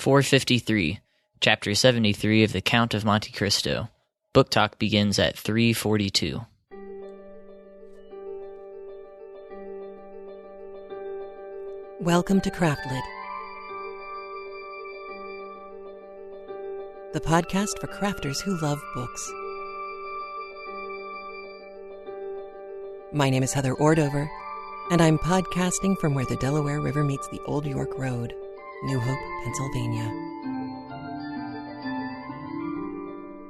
453, Chapter 73 of the Count of Monte Cristo. Book talk begins at 3:42. Welcome to CraftLit, the podcast for crafters who love books. My name is Heather Ordover, and I'm podcasting from where the Delaware River meets the Old York Road, New Hope, Pennsylvania.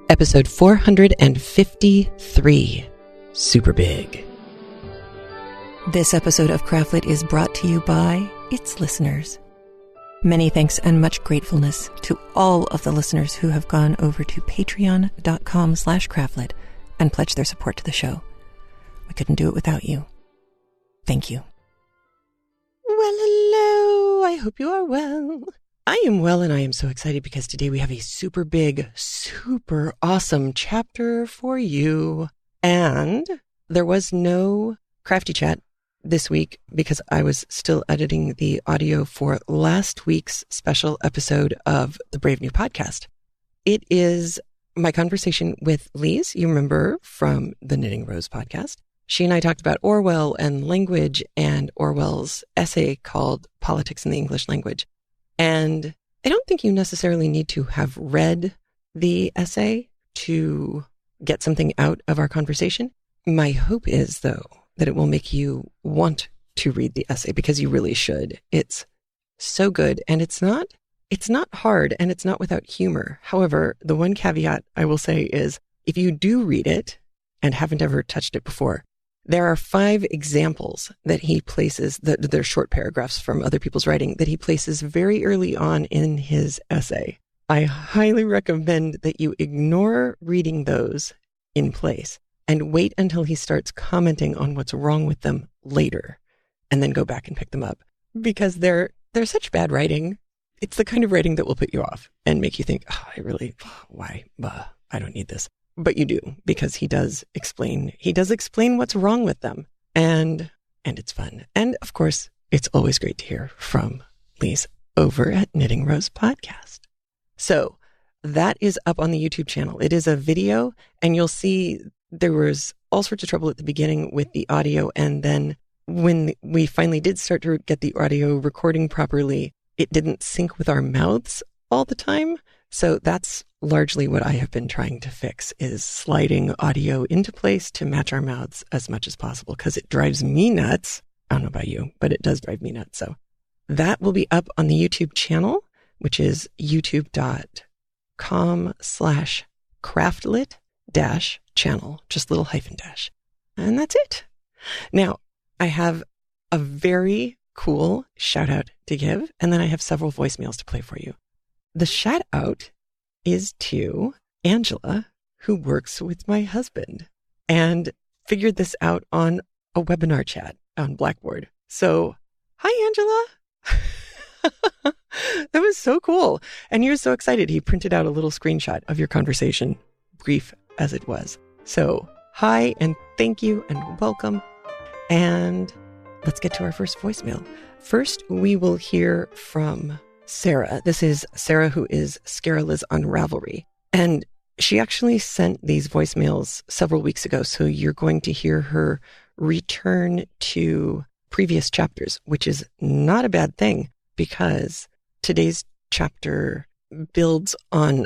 Episode 453, SuperBig. This episode of CraftLit is brought to you by its listeners. Many thanks and much gratefulness to all of the listeners who have gone over to patreon.com/craftlit and pledged their support to the show. We couldn't do it without you. Thank you. Well, hello. I hope you are well. I am well, and I am so excited because today we have a super big, super awesome chapter for you. And there was no crafty chat this week because I was still editing the audio for last week's special episode of the Brave New Podcast. It is my conversation with Lise, you remember from the Knitting Rose podcast. She and I talked about Orwell and language and Orwell's essay called Politics in the English Language. And I don't think you necessarily need to have read the essay to get something out of our conversation. My hope is, though, that it will make you want to read the essay because you really should. It's so good, and it's not hard, and it's not without humor. However, the one caveat I will say is if you do read it and haven't ever touched it before, there are 5 examples that he places, that they're short paragraphs from other people's writing, that he places very early on in his essay. I highly recommend that you ignore reading those in place and wait until he starts commenting on what's wrong with them later, and then go back and pick them up. Because they're such bad writing. It's the kind of writing that will put you off and make you think, why? I don't need this. But you do, because he does explain what's wrong with them. And it's fun. And of course, it's always great to hear from Lise over at Knitting Rose Podcast. So that is up on the YouTube channel. It is a video, and you'll see there was all sorts of trouble at the beginning with the audio. And then when we finally did start to get the audio recording properly, it didn't sync with our mouths all the time. So that's largely what I have been trying to fix, is sliding audio into place to match our mouths as much as possible, because it drives me nuts. I don't know about you, but it does drive me nuts. So that will be up on the YouTube channel, which is youtube.com/craftlit-channel, just little hyphen dash. And that's it. Now, I have a very cool shout out to give, and then I have several voicemails to play for you. The shout out is to Angela, who works with my husband and figured this out on a webinar chat on Blackboard. So, hi, Angela. That was so cool. And you're so excited. He printed out a little screenshot of your conversation, brief as it was. So, hi, and thank you, and welcome. And let's get to our first voicemail. First, we will hear from Sarah. This is Sarah, who is Scarola's on Ravelry. And she actually sent these voicemails several weeks ago. So you're going to hear her return to previous chapters, which is not a bad thing, because today's chapter builds on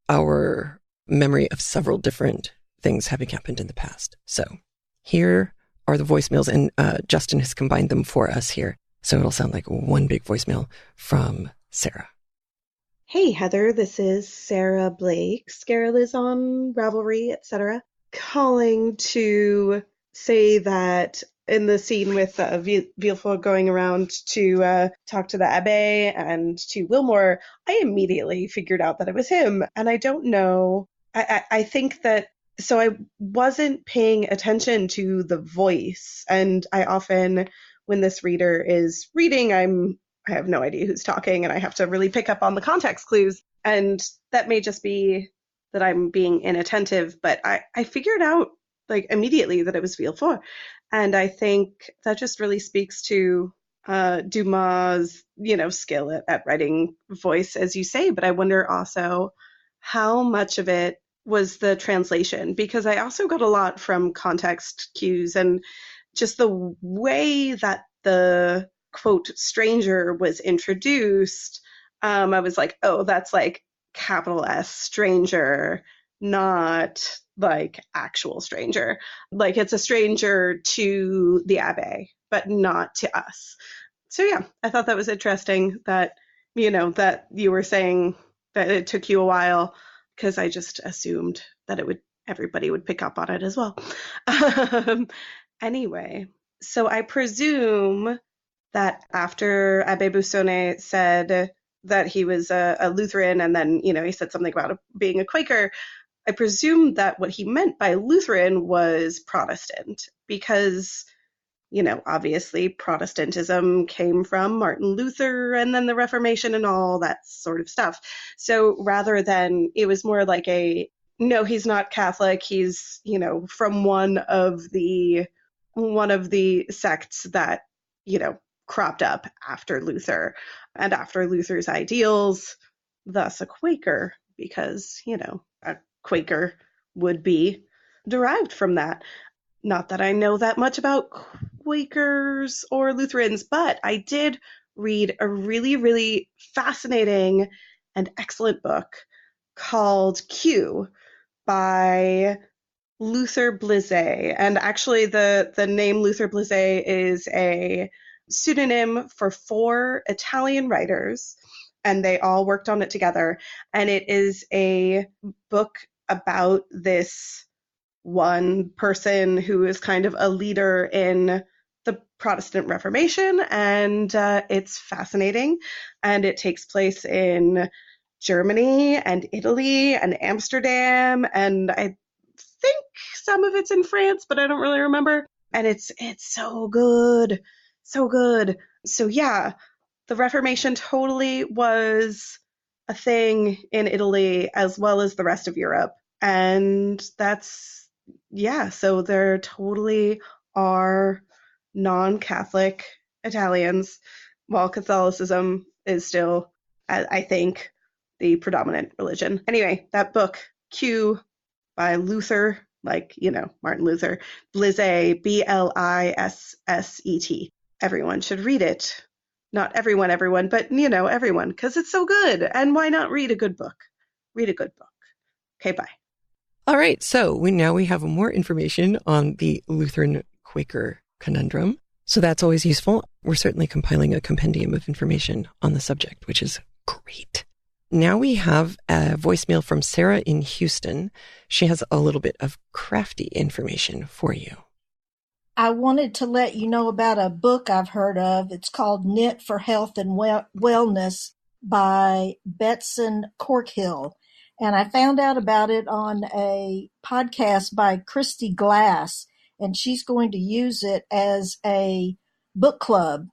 our memory of several different things having happened in the past. So here are the voicemails, and Justin has combined them for us here. So it'll sound like one big voicemail from Sarah. Hey, Heather, this is Sarah Blake, Scarola's on Ravelry, etc. Calling to say that in the scene with Villefort going around to talk to the Abbé and to Wilmore, I immediately figured out that it was him. And I don't know. I think that, so I wasn't paying attention to the voice. And I often, when this reader is reading, I have no idea who's talking, and I have to really pick up on the context clues. And that may just be that I'm being inattentive, but I figured out like immediately that it was Villefort. And I think that just really speaks to Dumas', skill at writing voice, as you say, but I wonder also how much of it was the translation, because I also got a lot from context cues and just the way that the quote stranger was introduced. I was like, oh, that's like capital S stranger, not like actual stranger. Like it's a stranger to the Abbe, but not to us. So yeah, I thought that was interesting that, that you were saying that it took you a while, because I just assumed that everybody would pick up on it as well. Anyway, so I presume that after Abbe Busoni said that he was a Lutheran, and then, he said something about being a Quaker, I presume that what he meant by Lutheran was Protestant, because, obviously Protestantism came from Martin Luther and then the Reformation and all that sort of stuff. So rather than, it was more like no, he's not Catholic. He's, from one of the sects that, cropped up after Luther and after Luther's ideals, thus a Quaker, because, a Quaker would be derived from that. Not that I know that much about Quakers or Lutherans, but I did read a really, really fascinating and excellent book called Q by Luther Blizet. And actually the name Luther Blizet is a pseudonym for 4 Italian writers, and they all worked on it together. And it is a book about this one person who is kind of a leader in the Protestant Reformation, and it's fascinating. And it takes place in Germany and Italy and Amsterdam, and I think some of it's in France, but I don't really remember. And it's so good, so good. So yeah, the Reformation totally was a thing in Italy as well as the rest of Europe. And so there totally are non-Catholic Italians, while Catholicism is still, I think, the predominant religion. Anyway, that book, Q by Luther, like, Martin Luther, Blizet, Blisset. Everyone should read it. Not everyone, but, everyone, because it's so good. And why not read a good book? Read a good book. Okay, bye. All right, so we have more information on the Lutheran Quaker conundrum. So that's always useful. We're certainly compiling a compendium of information on the subject, which is great. Now we have a voicemail from Sarah in Houston. She has a little bit of crafty information for you. I wanted to let you know about a book I've heard of. It's called Knit for Health and Wellness by Betson Corkhill. And I found out about it on a podcast by Christy Glass, and she's going to use it as a book club.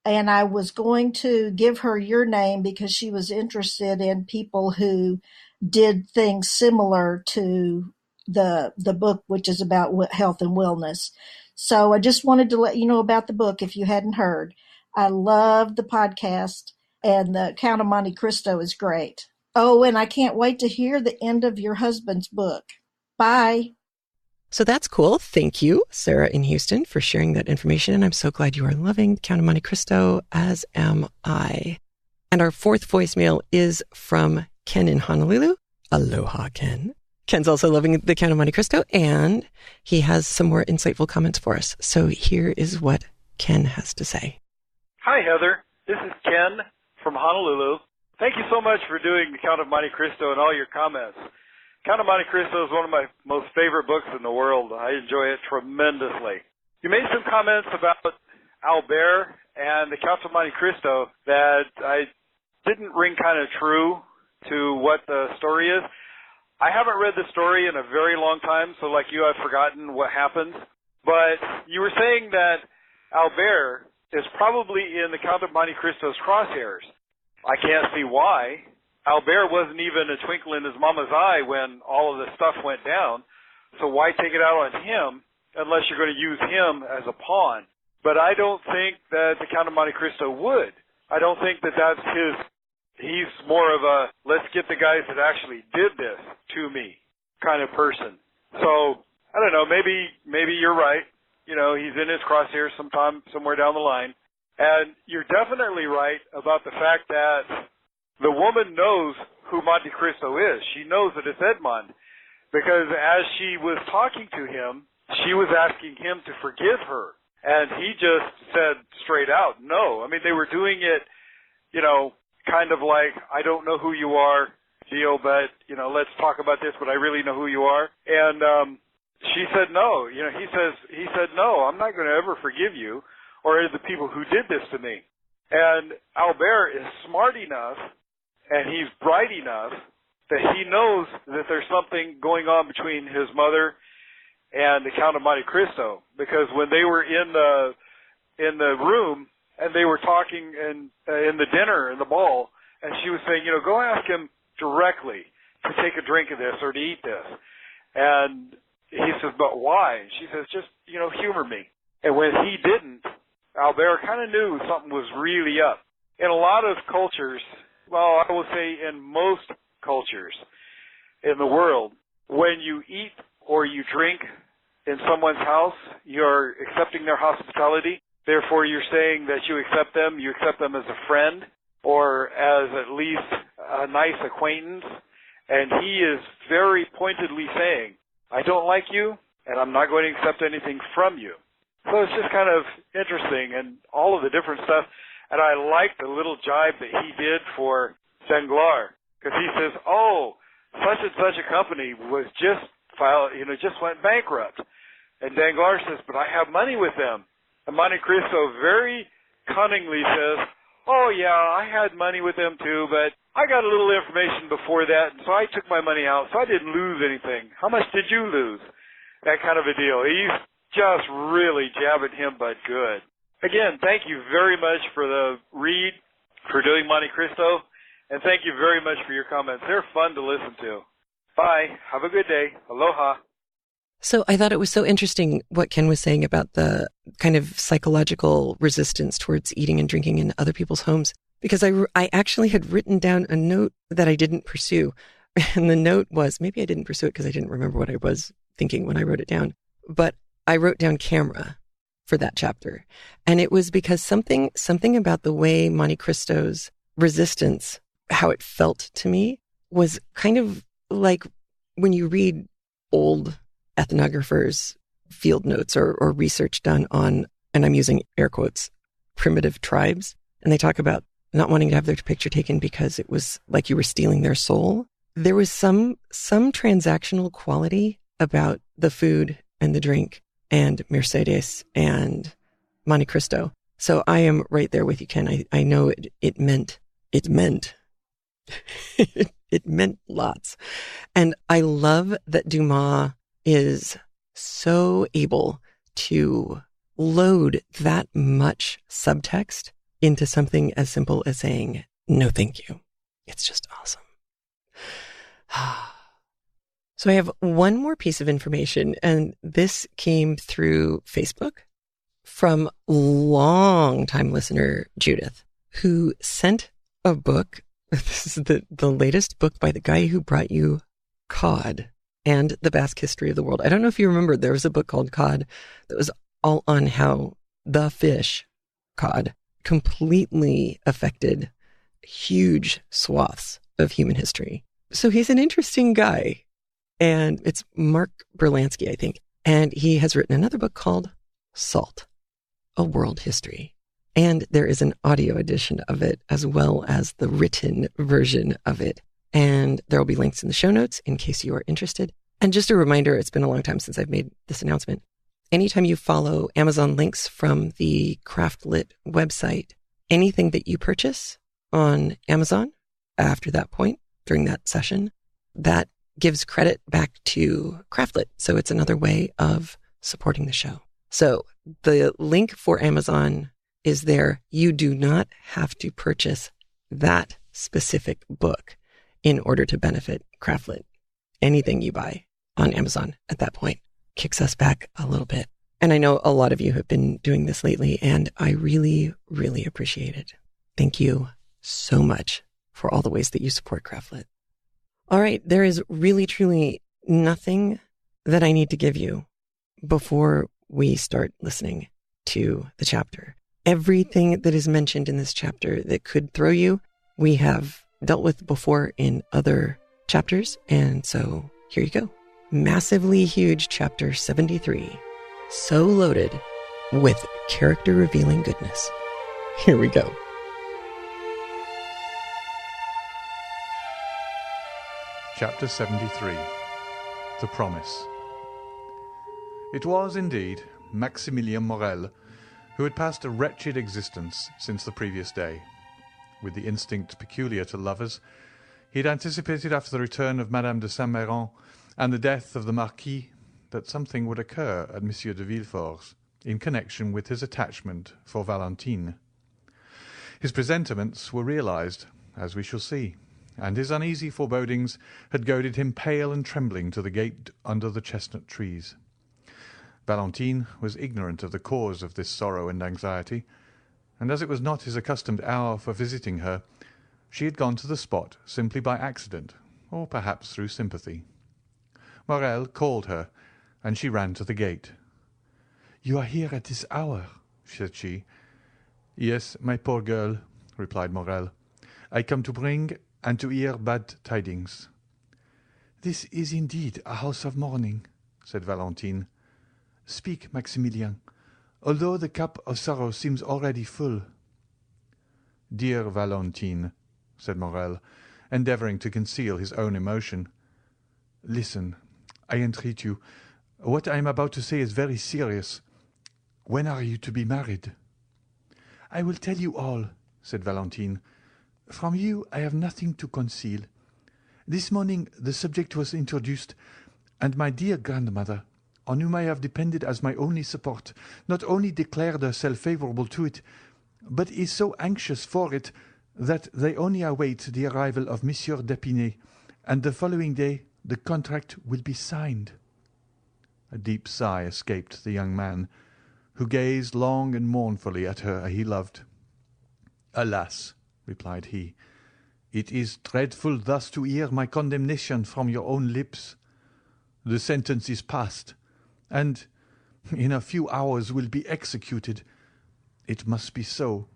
And I was going to give her your name because she was interested in people who did things similar to the book, which is about health and wellness. So I just wanted to let you know about the book if you hadn't heard. I love the podcast, and the Count of Monte Cristo is great. Oh, and I can't wait to hear the end of your husband's book. Bye. So that's cool. Thank you, Sarah in Houston, for sharing that information. And I'm so glad you are loving Count of Monte Cristo, as am I. And our 4th voicemail is from Ken in Honolulu. Aloha, Ken. Ken's also loving the Count of Monte Cristo, and he has some more insightful comments for us. So here is what Ken has to say. Hi, Heather. This is Ken from Honolulu. Thank you so much for doing the Count of Monte Cristo and all your comments. Count of Monte Cristo is one of my most favorite books in the world. I enjoy it tremendously. You made some comments about Albert and the Count of Monte Cristo that I didn't ring kind of true to what the story is. I haven't read the story in a very long time, so like you, I've forgotten what happens. But you were saying that Albert is probably in the Count of Monte Cristo's crosshairs. I can't see why. Albert wasn't even a twinkle in his mama's eye when all of this stuff went down. So why take it out on him unless you're going to use him as a pawn? But I don't think that the Count of Monte Cristo would. I don't think that that's he's more of a, let's get the guys that actually did this to me kind of person. So, I don't know, maybe you're right. You know, he's in his crosshairs somewhere down the line. And you're definitely right about the fact that the woman knows who Monte Cristo is. She knows that it's Edmond. Because as she was talking to him, she was asking him to forgive her. And he just said straight out, no. I mean, they were doing it, you know, kind of like, I don't know who you are, deal, but, you know, let's talk about this, but I really know who you are. And she said no. You know, he said, no, I'm not going to ever forgive you or the people who did this to me. And Albert is smart enough and he's bright enough that he knows that there's something going on between his mother and the Count of Monte Cristo, because when they were in the room and they were talking in the dinner in the ball, and she was saying, you know, go ask him directly to take a drink of this or to eat this, and he says, but why? And she says, just, you know, humor me. And when he didn't, Albert kind of knew something was really up. In a lot of cultures, well, I will say in most cultures in the world, when you eat or you drink in someone's house, you're accepting their hospitality. Therefore, you're saying that you accept them as a friend or as at least a nice acquaintance. And he is very pointedly saying, I don't like you, and I'm not going to accept anything from you. So it's just kind of interesting and all of the different stuff. And I like the little jibe that he did for Danglars, because he says, oh, such and such a company was just went bankrupt. And Danglars says, but I have money with them. And Monte Cristo very cunningly says, oh yeah, I had money with them too, but I got a little information before that, and so I took my money out, so I didn't lose anything. How much did you lose? That kind of a deal. He's just really jabbing him, but good. Again, thank you very much for the read, for doing Monte Cristo, and thank you very much for your comments. They're fun to listen to. Bye. Have a good day. Aloha. So I thought it was so interesting what Ken was saying about the kind of psychological resistance towards eating and drinking in other people's homes, because I actually had written down a note that I didn't pursue. And the note was, maybe I didn't pursue it because I didn't remember what I was thinking when I wrote it down, but I wrote down camera for that chapter. And it was because something about the way Monte Cristo's resistance, how it felt to me, was kind of like when you read old ethnographers' field notes or research done on, and I'm using air quotes, primitive tribes, and they talk about not wanting to have their picture taken because it was like you were stealing their soul. There was some transactional quality about the food and the drink and Mercedes and Monte Cristo. So I am right there with you, Ken. I know it meant it meant lots. And I love that Dumas is so able to load that much subtext into something as simple as saying, no, thank you. It's just awesome. So I have one more piece of information, and this came through Facebook from long-time listener Judith, who sent a book. This is the latest book by the guy who brought you Cod and the Basque History of the World. I don't know if you remember, there was a book called Cod that was all on how the fish, cod, completely affected huge swaths of human history. So he's an interesting guy. And it's Mark Berlansky, I think. And he has written another book called Salt, A World History. And there is an audio edition of it as well as the written version of it. And there will be links in the show notes in case you are interested. And just a reminder, it's been a long time since I've made this announcement. Anytime you follow Amazon links from the CraftLit website, anything that you purchase on Amazon after that point, during that session, that gives credit back to CraftLit. So it's another way of supporting the show. So the link for Amazon is there. You do not have to purchase that specific book in order to benefit CraftLit. Anything you buy on Amazon at that point kicks us back a little bit. And I know a lot of you have been doing this lately, and I really, really appreciate it. Thank you so much for all the ways that you support CraftLit. All right, there is really, truly nothing that I need to give you before we start listening to the chapter. Everything that is mentioned in this chapter that could throw you, we have dealt with before in other chapters, and so here you go. Massively huge chapter 73. So loaded with character-revealing goodness. Here we go. Chapter 73. The Promise. It was, indeed, Maximilien Morel, who had passed a wretched existence since the previous day. With the instinct peculiar to lovers, he had anticipated after the return of Madame de Saint-Méran and the death of the Marquis that something would occur at Monsieur de Villefort's in connection with his attachment for Valentine. His presentiments were realized, as we shall see, and his uneasy forebodings had goaded him pale and trembling to the gate under the chestnut trees. Valentine was ignorant of the cause of this sorrow and anxiety, and as it was not his accustomed hour for visiting her, she had gone to the spot simply by accident, or perhaps through sympathy. Morel called her, and she ran to the gate. "You are here at this hour," said she. "Yes, my poor girl," replied Morel. "I come to bring and to hear bad tidings." "This is indeed a house of mourning," said Valentine. "Speak, Maximilien, although the cup of sorrow seems already full." "Dear Valentine," said Morel, endeavouring to conceal his own emotion, "listen, I entreat you. What I am about to say is very serious. When are you to be married?" "I will tell you all," said Valentine. "From you I have nothing to conceal. This morning the subject was introduced, and my dear grandmother, on whom I have depended as my only support, not only declared herself favourable to it, but is so anxious for it that they only await the arrival of Monsieur d'Épinay, and the following day the contract will be signed." A deep sigh escaped the young man, who gazed long and mournfully at her he loved. "Alas," replied he, "it is dreadful thus to hear my condemnation from your own lips. The sentence is passed, and in a few hours will be executed. It must be so,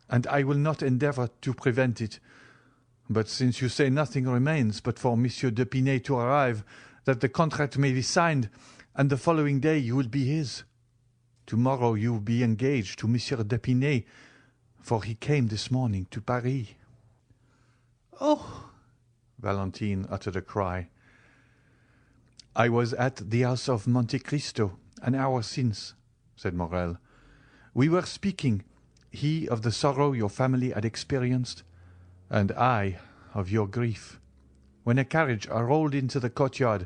and I will not endeavour to prevent it. But since you say nothing remains but for Monsieur d'Épinay to arrive, that the contract may be signed, and the following day you will be his. Tomorrow you will be engaged to Monsieur d'Épinay, for he came this morning to Paris." "Oh!" Valentine uttered a cry. "I was at the house of Monte Cristo an hour since," said Morel. "We were speaking, he of the sorrow your family had experienced, and I of your grief, when a carriage rolled into the courtyard.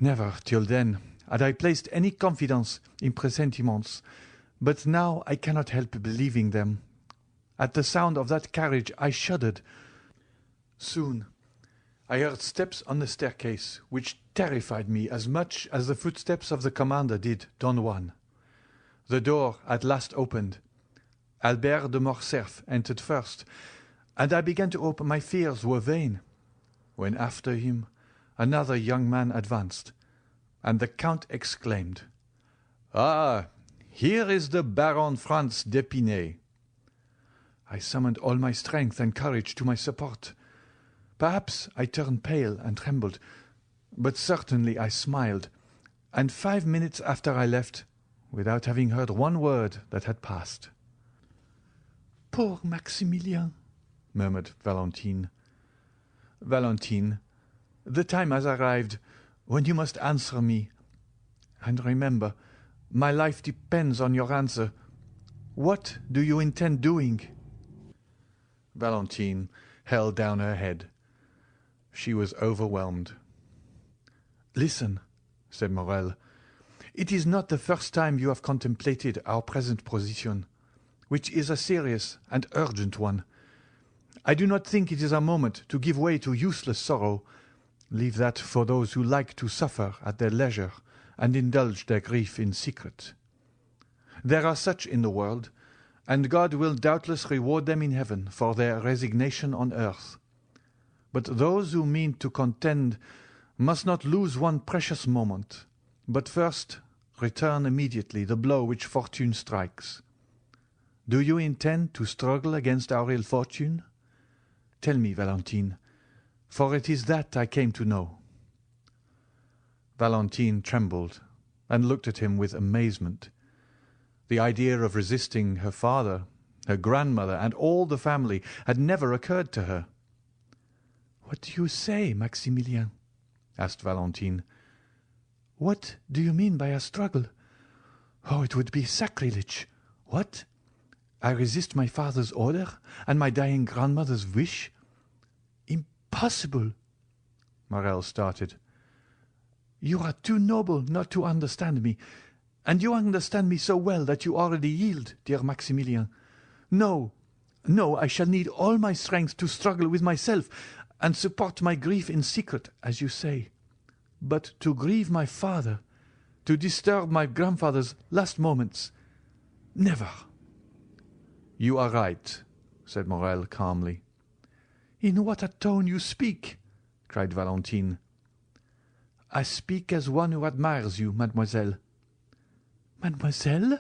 Never till then had I placed any confidence in presentiments, but now I cannot help believing them. At the sound of that carriage I shuddered. Soon I heard steps on the staircase, which terrified me as much as the footsteps of the commander did Don Juan. The door at last opened. Albert de Morcerf entered first, and I began to hope my fears were vain, when after him another young man advanced, and the Count exclaimed, "Ah, here is the Baron Franz d'Épinay." I summoned all my strength and courage to my support. Perhaps I turned pale and trembled, but certainly I smiled, and 5 minutes after I left, without having heard one word that had passed. "Poor Maximilien," murmured Valentine. "Valentine, the time has arrived when you must answer me. And remember, my life depends on your answer. What do you intend doing?" Valentine held down her head. She was overwhelmed. "Listen," said Morel. "It is not the first time you have contemplated our present position, which is a serious and urgent one. I do not think it is a moment to give way to useless sorrow. Leave that for those who like to suffer at their leisure and indulge their grief in secret. There are such in the world, and God will doubtless reward them in heaven for their resignation on earth. But those who mean to contend must not lose one precious moment, but first return immediately the blow which fortune strikes. Do you intend to struggle against our ill fortune? Tell me, Valentine, for it is that I came to know." Valentine trembled and looked at him with amazement. The idea of resisting her father, her grandmother, and all the family had never occurred to her. "What do you say, Maximilien?" asked Valentine. "What do you mean by a struggle? Oh, it would be sacrilege. What? I resist my father's order and my dying grandmother's wish? Impossible!" Morel started. "You are too noble not to understand me, and you understand me so well that you already yield, dear Maximilien. No, no, I shall need all my strength to struggle with myself and support my grief in secret, as you say. But to grieve my father, to disturb my grandfather's last moments, never." "You are right," said Morel calmly. "In what a tone you speak!" cried Valentine. "I speak as one who admires you, mademoiselle." "Mademoiselle?"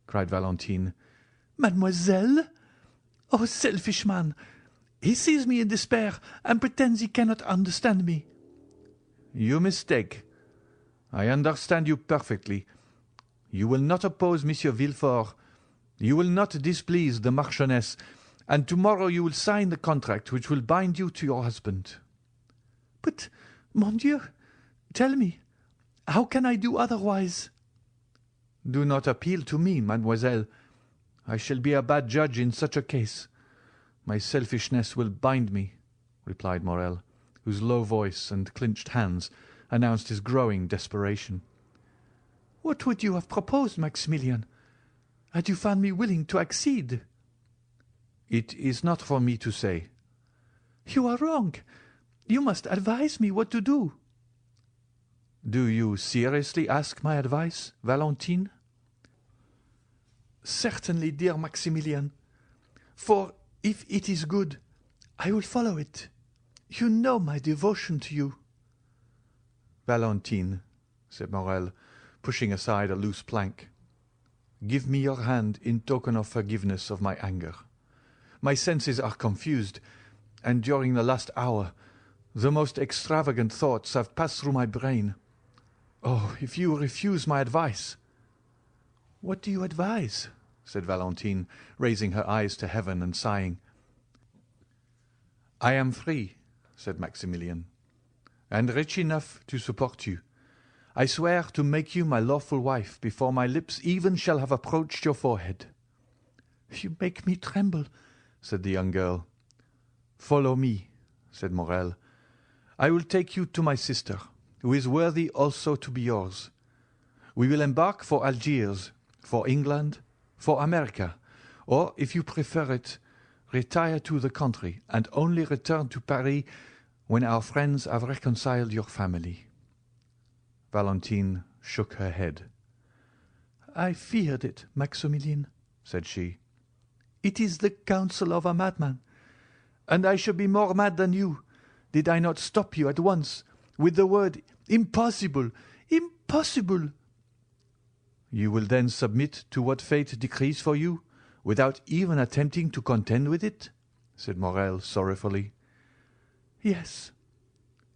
cried Valentine. "Mademoiselle? Oh, selfish man! He sees me in despair and pretends he cannot understand me." "You mistake. I understand you perfectly. You will not oppose Monsieur Villefort. You will not displease the Marchioness, and tomorrow you will sign the contract which will bind you to your husband." "But, mon Dieu, tell me, how can I do otherwise?" "Do not appeal to me, mademoiselle. I shall be a bad judge in such a case. My selfishness will bind me," replied Morel, whose low voice and clenched hands announced his growing desperation. "What would you have proposed, Maximilien? Had you found me willing to accede?" "It is not for me to say." "You are wrong. You must advise me what to do." "Do you seriously ask my advice, Valentine?" "Certainly, dear Maximilien. For if it is good, I will follow it. You know my devotion to you." "Valentine," said Morel, pushing aside a loose plank, "give me your hand in token of forgiveness of my anger. My senses are confused, and during the last hour the most extravagant thoughts have passed through my brain. Oh, if you refuse my advice—" "What do you advise?" said Valentine, raising her eyes to heaven and sighing. "I am free," said Maximilien, "and rich enough to support you. I swear to make you my lawful wife before my lips even shall have approached your forehead." "You make me tremble," said the young girl. "Follow me," said Morel. "I will take you to my sister, who is worthy also to be yours. We will embark for Algiers, for England, for America, or, if you prefer it, retire to the country and only return to Paris when our friends have reconciled your family." Valentine shook her head. "I feared it, Maximilien," said she. "It is the counsel of a madman, and I should be more mad than you did I not stop you at once with the word impossible, impossible." "You will then submit to what fate decrees for you, without even attempting to contend with it?" said Morel sorrowfully. "Yes,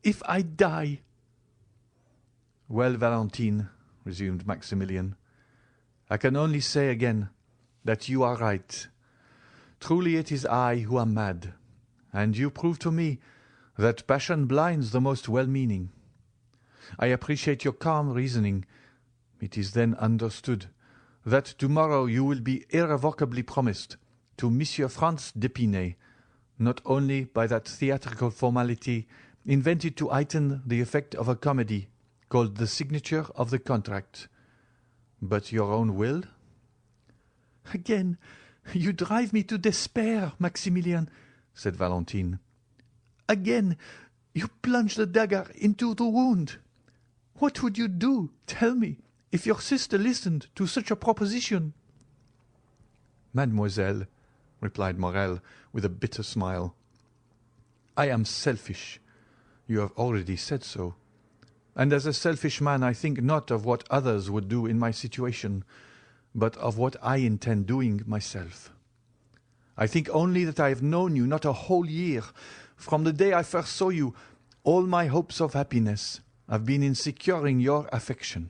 if I die." "Well, Valentine," resumed Maximilien, "I can only say again that you are right. Truly it is I who am mad, and you prove to me that passion blinds the most well-meaning. I appreciate your calm reasoning. It is then understood that tomorrow you will be irrevocably promised to Monsieur Franz d'Épinay, not only by that theatrical formality invented to heighten the effect of a comedy called the signature of the contract, but your own will." "Again, you drive me to despair, Maximilien," said Valentine. "Again, you plunge the dagger into the wound. What would you do, tell me, if your sister listened to such a proposition?" "Mademoiselle," replied Morel with a bitter smile, "I am selfish. You have already said so. And as a selfish man I think not of what others would do in my situation, but of what I intend doing myself. I think only that I have known you not a whole year. From the day I first saw you, all my hopes of happiness have been in securing your affection.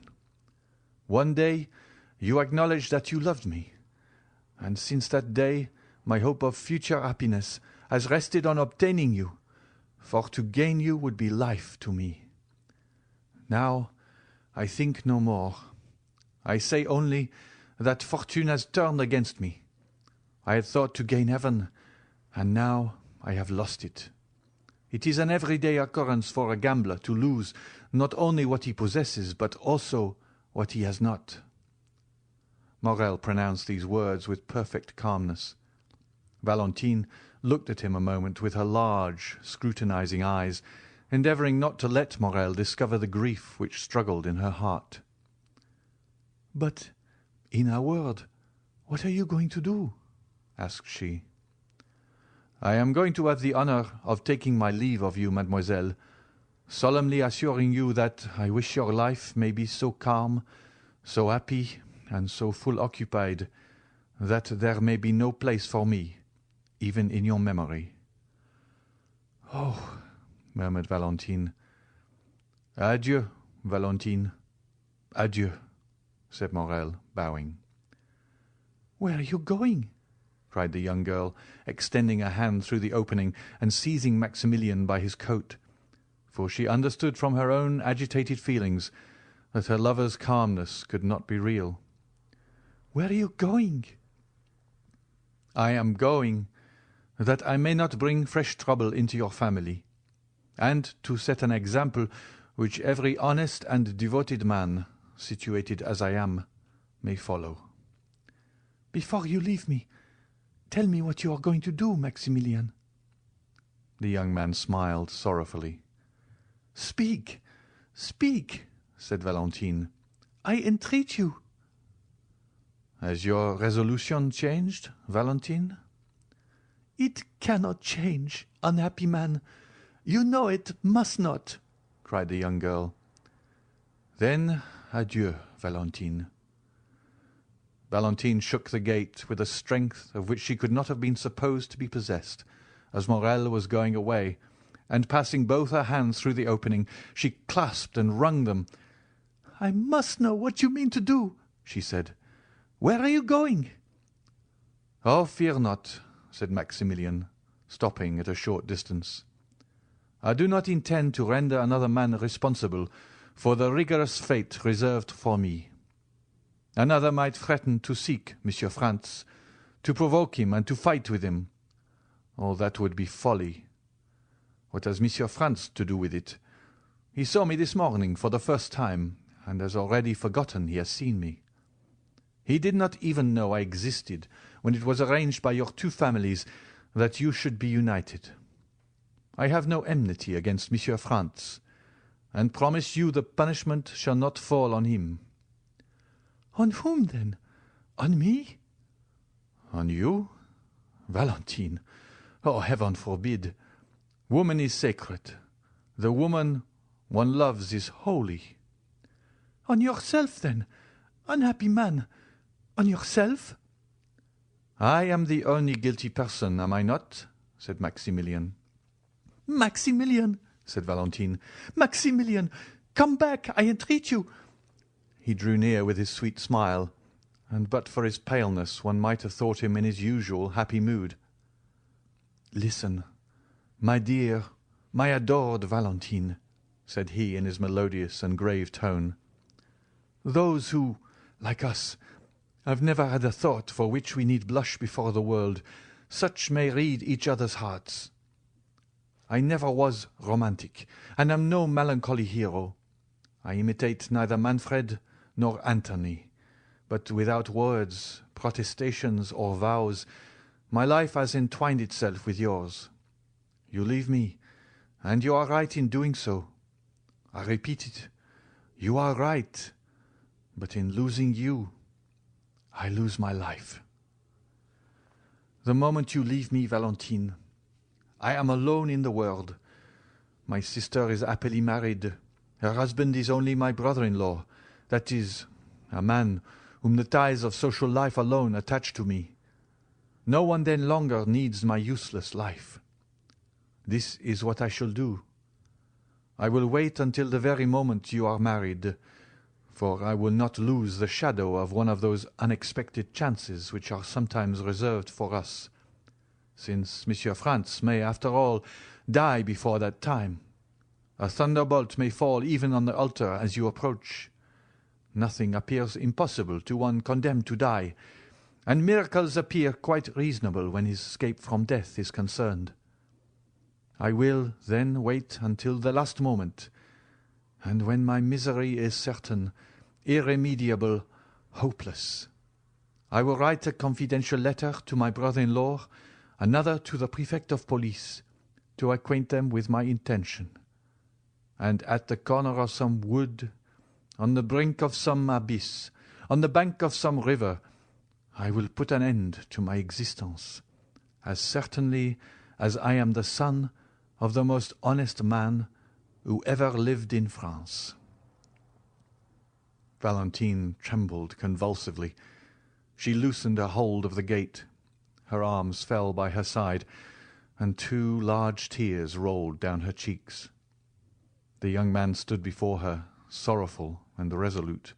One day you acknowledged that you loved me, and since that day my hope of future happiness has rested on obtaining you, for to gain you would be life to me. Now I think no more. I say only that fortune has turned against me. I had thought to gain heaven, and now I have lost it. It is an everyday occurrence for a gambler to lose not only what he possesses, but also what he has not." Morel pronounced these words with perfect calmness. Valentine looked at him a moment with her large, scrutinizing eyes, endeavouring not to let Morel discover the grief which struggled in her heart. "But, in a word, what are you going to do?" asked she. "I am going to have the honour of taking my leave of you, mademoiselle, solemnly assuring you that I wish your life may be so calm, so happy, and so full occupied, that there may be no place for me, even in your memory." "Oh," murmured Valentine. "Adieu, Valentine, adieu," said Morel, bowing. "Where are you going?" cried the young girl, extending a hand through the opening and seizing Maximilian by his coat, for she understood from her own agitated feelings that her lover's calmness could not be real. "Where are you going?" "I am going that I may not bring fresh trouble into your family, and to set an example which every honest and devoted man, situated as I am, may follow." "Before you leave me, tell me what you are going to do, Maximilian." The young man smiled sorrowfully. "Speak, speak," said Valentine. "I entreat you." "Has your resolution changed, Valentine?" "It cannot change, unhappy man. You know it must not," cried the young girl. "Then adieu, Valentine." Valentine shook the gate with a strength of which she could not have been supposed to be possessed, as Morel was going away, and passing both her hands through the opening, she clasped and wrung them. "I must know what you mean to do," she said. "Where are you going?" "Oh, fear not," said Maximilian, stopping at a short distance. "I do not intend to render another man responsible for the rigorous fate reserved for me. Another might threaten to seek Monsieur Franz, to provoke him and to fight with him. Oh, that would be folly. What has Monsieur Franz to do with it? He saw me this morning for the first time, and has already forgotten he has seen me. He did not even know I existed when it was arranged by your two families that you should be united. I have no enmity against Monsieur Franz, and promise you the punishment shall not fall on him." "On whom, then? On me?" "On you? Valentine! Oh, heaven forbid! Woman is sacred. The woman one loves is holy." "On yourself, then, unhappy man, on yourself?" "I am the only guilty person, am I not?" said Maximilian. "Maximilian," said Valentine, "Maximilian, come back, I entreat you." He drew near with his sweet smile, and but for his paleness one might have thought him in his usual happy mood. "Listen, my dear, my adored Valentine," said he in his melodious and grave tone. "Those who, like us, have never had a thought for which we need blush before the world, such may read each other's hearts. I never was romantic, and am no melancholy hero. I imitate neither Manfred nor Antony, but without words, protestations, or vows, my life has entwined itself with yours. You leave me, and you are right in doing so. I repeat it, You are right, but in losing you, I lose my life. The moment you leave me, Valentine, I am alone in the world. My sister is happily married. Her husband is only my brother-in-law, that is, a man whom the ties of social life alone attach to me. No one then longer needs my useless life. This is what I shall do. I will wait until the very moment you are married, for I will not lose the shadow of one of those unexpected chances which are sometimes reserved for us, since Monsieur Franz may, after all, die before that time. A thunderbolt may fall even on the altar as you approach. Nothing appears impossible to one condemned to die, and miracles appear quite reasonable when his escape from death is concerned. I will then wait until the last moment, and when my misery is certain, irremediable, hopeless, I will write a confidential letter to my brother-in-law, another to the prefect of police, to acquaint them with my intention. And at the corner of some wood, on the brink of some abyss, on the bank of some river, I will put an end to my existence, as certainly as I am the son of the most honest man who ever lived in France. Valentine trembled convulsively. She loosened her hold of the gate. Her arms fell by her side, and 2 large tears rolled down her cheeks. The young man stood before her, sorrowful and resolute.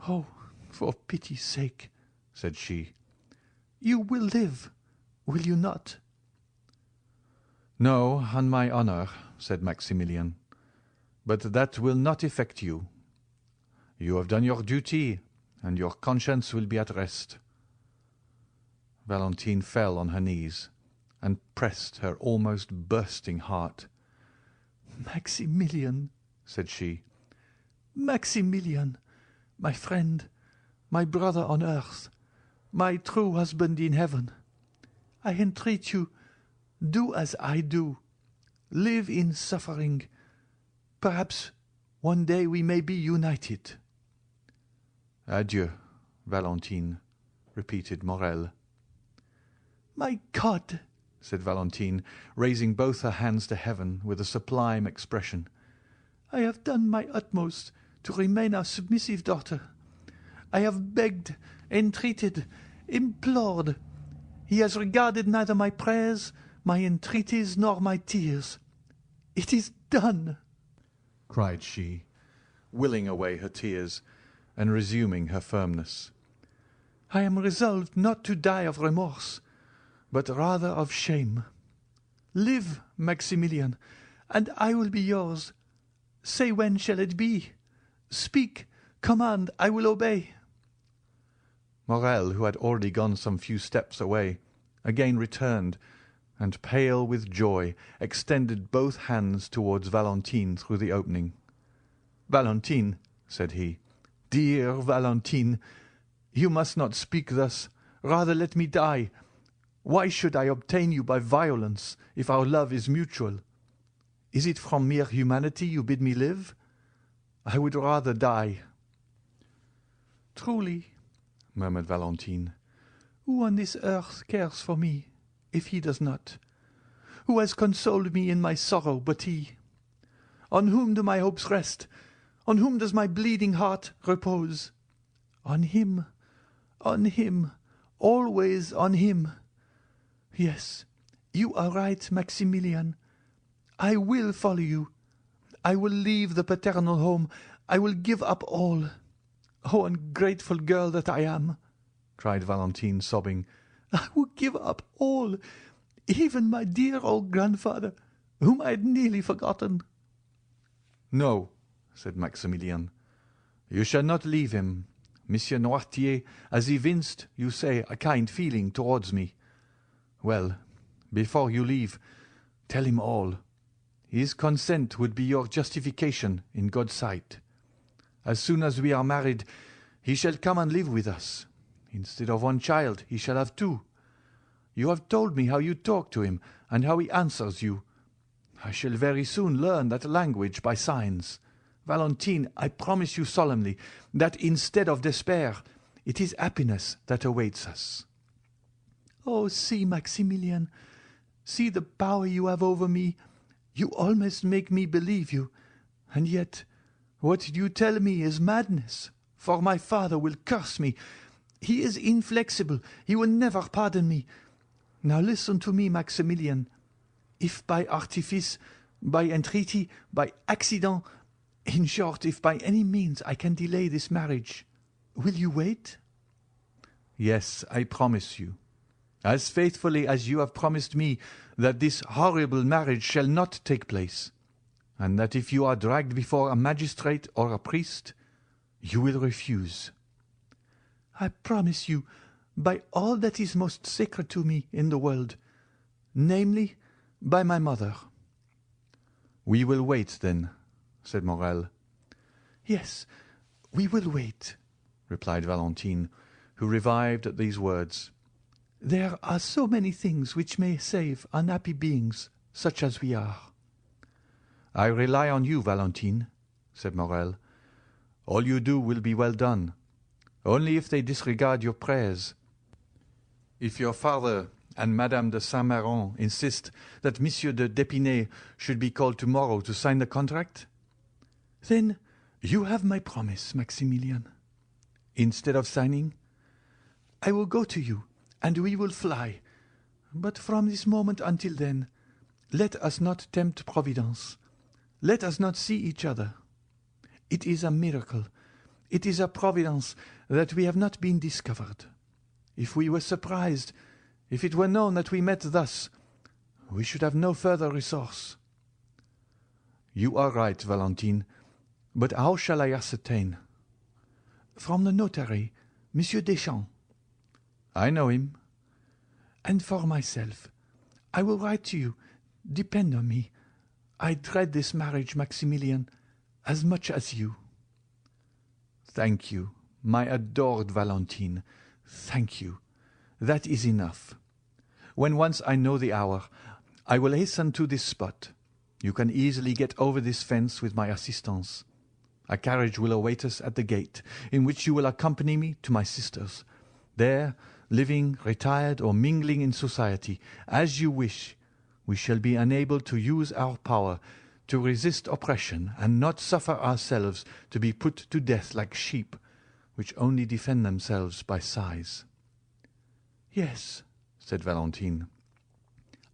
"Oh, for pity's sake," said she, "you will live, will you not?" "No, on my honour," said Maximilian, "but that will not affect you. You have done your duty, and your conscience will be at rest." Valentine fell on her knees and pressed her almost bursting heart. "Maximilian," said she, "Maximilian, my friend, my brother on earth, my true husband in heaven, I entreat you, do as I do. Live in suffering. Perhaps one day we may be united." "Adieu, Valentine," repeated Morel. "My God!" said Valentine, raising both her hands to heaven with a sublime expression. "I have done my utmost to remain a submissive daughter. I have begged, entreated, implored. He has regarded neither my prayers, my entreaties, nor my tears. It is done!" cried she, willing away her tears and resuming her firmness. "I am resolved not to die of remorse, but rather of shame. Live, Maximilian, and I will be yours. Say when shall it be? Speak, command, I will obey." Morel, who had already gone some few steps away, again returned, and, pale with joy, extended both hands towards Valentine through the opening. "Valentine," said he, "dear Valentine, you must not speak thus. Rather let me die. Why should I obtain you by violence, if our love is mutual? Is it from mere humanity you bid me live? I would rather die." "Truly," murmured Valentine, "who on this earth cares for me, if he does not? Who has consoled me in my sorrow but he? On whom do my hopes rest? On whom does my bleeding heart repose? On him, always on him. Yes, you are right, Maximilian. I will follow you. I will leave the paternal home. I will give up all. Oh, ungrateful girl that I am!" cried Valentine, sobbing. "I will give up all, even my dear old grandfather, whom I had nearly forgotten." "No," said Maximilian, "you shall not leave him. Monsieur Noirtier has evinced, you say, a kind feeling towards me. Well, before you leave, tell him all. His consent would be your justification in God's sight. As soon as we are married, he shall come and live with us. Instead of 1 child, he shall have 2. You have told me how you talk to him and how he answers you. I shall very soon learn that language by signs. Valentine, I promise you solemnly that instead of despair, it is happiness that awaits us." "Oh, see, Maximilian, see the power you have over me. You almost make me believe you. And yet, what you tell me is madness, for my father will curse me. He is inflexible. He will never pardon me. Now listen to me, Maximilian. If by artifice, by entreaty, by accident, in short, if by any means I can delay this marriage, will you wait?" "Yes, I promise you, as faithfully as you have promised me that this horrible marriage shall not take place, and that if you are dragged before a magistrate or a priest, you will refuse." "I promise you, by all that is most sacred to me in the world, namely, by my mother." "We will wait, then," said Morel. "Yes, we will wait," replied Valentine, who revived at these words. "There are so many things which may save unhappy beings such as we are." "I rely on you, Valentine," said Morel. "All you do will be well done. Only if they disregard your prayers. If your father and Madame de Saint-Méran insist that Monsieur de d'Épinay should be called tomorrow to sign the contract, then you have my promise, Maximilian. Instead of signing, I will go to you, and we will fly. But from this moment until then, let us not tempt Providence. Let us not see each other. It is a miracle. It is a providence that we have not been discovered. If we were surprised, if it were known that we met thus, we should have no further resource." "You are right, Valentine, but how shall I ascertain?" "From the notary, Monsieur Deschamps." "I know him." "And for myself, I will write to you. Depend on me. I dread this marriage, Maximilian, as much as you." "Thank you, my adored Valentine, thank you. That is enough. When once I know the hour, I will hasten to this spot. You can easily get over this fence with my assistance. A carriage will await us at the gate, in which you will accompany me to my sister's. There, living, retired, or mingling in society, as you wish, we shall be enabled to use our power, to resist oppression, and not suffer ourselves to be put to death like sheep, which only defend themselves by sighs." "Yes," said Valentine.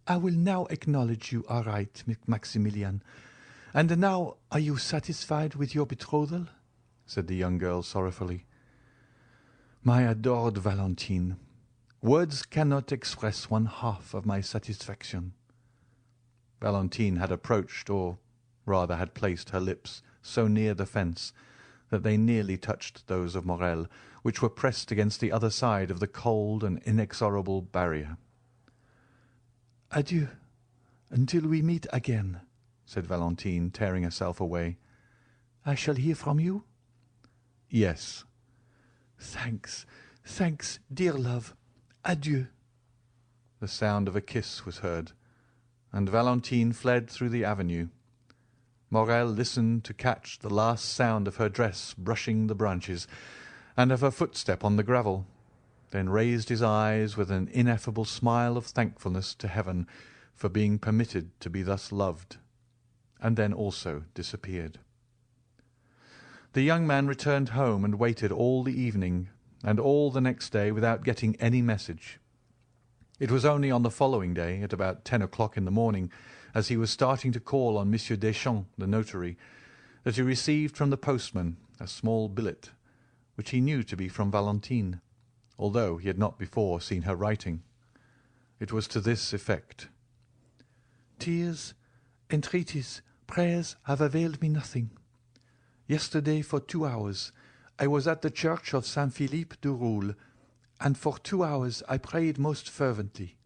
"I will now acknowledge you are right, Maximilian. And now are you satisfied with your betrothal?" said the young girl sorrowfully. "My adored Valentine, words cannot express one half of my satisfaction." Valentine had approached, or rather had placed her lips so near the fence that they nearly touched those of Morel, which were pressed against the other side of the cold and inexorable barrier. "Adieu, until we meet again," said Valentine, tearing herself away. "I shall hear from you?" "Yes." "Thanks, thanks, dear love. Adieu." The sound of a kiss was heard, and Valentine fled through the avenue. Morel listened to catch the last sound of her dress brushing the branches, and of her footstep on the gravel, then raised his eyes with an ineffable smile of thankfulness to heaven for being permitted to be thus loved, and then also disappeared. The young man returned home and waited all the evening and all the next day without getting any message. It was only on the following day, at about 10 o'clock in the morning, as he was starting to call on Monsieur Deschamps, the notary, that he received from the postman a small billet, which he knew to be from Valentine, although he had not before seen her writing. It was to this effect: "Tears, entreaties, prayers have availed me nothing. Yesterday, for 2 hours, I was at the church of Saint-Philippe du Roule, and for 2 hours I prayed most fervently.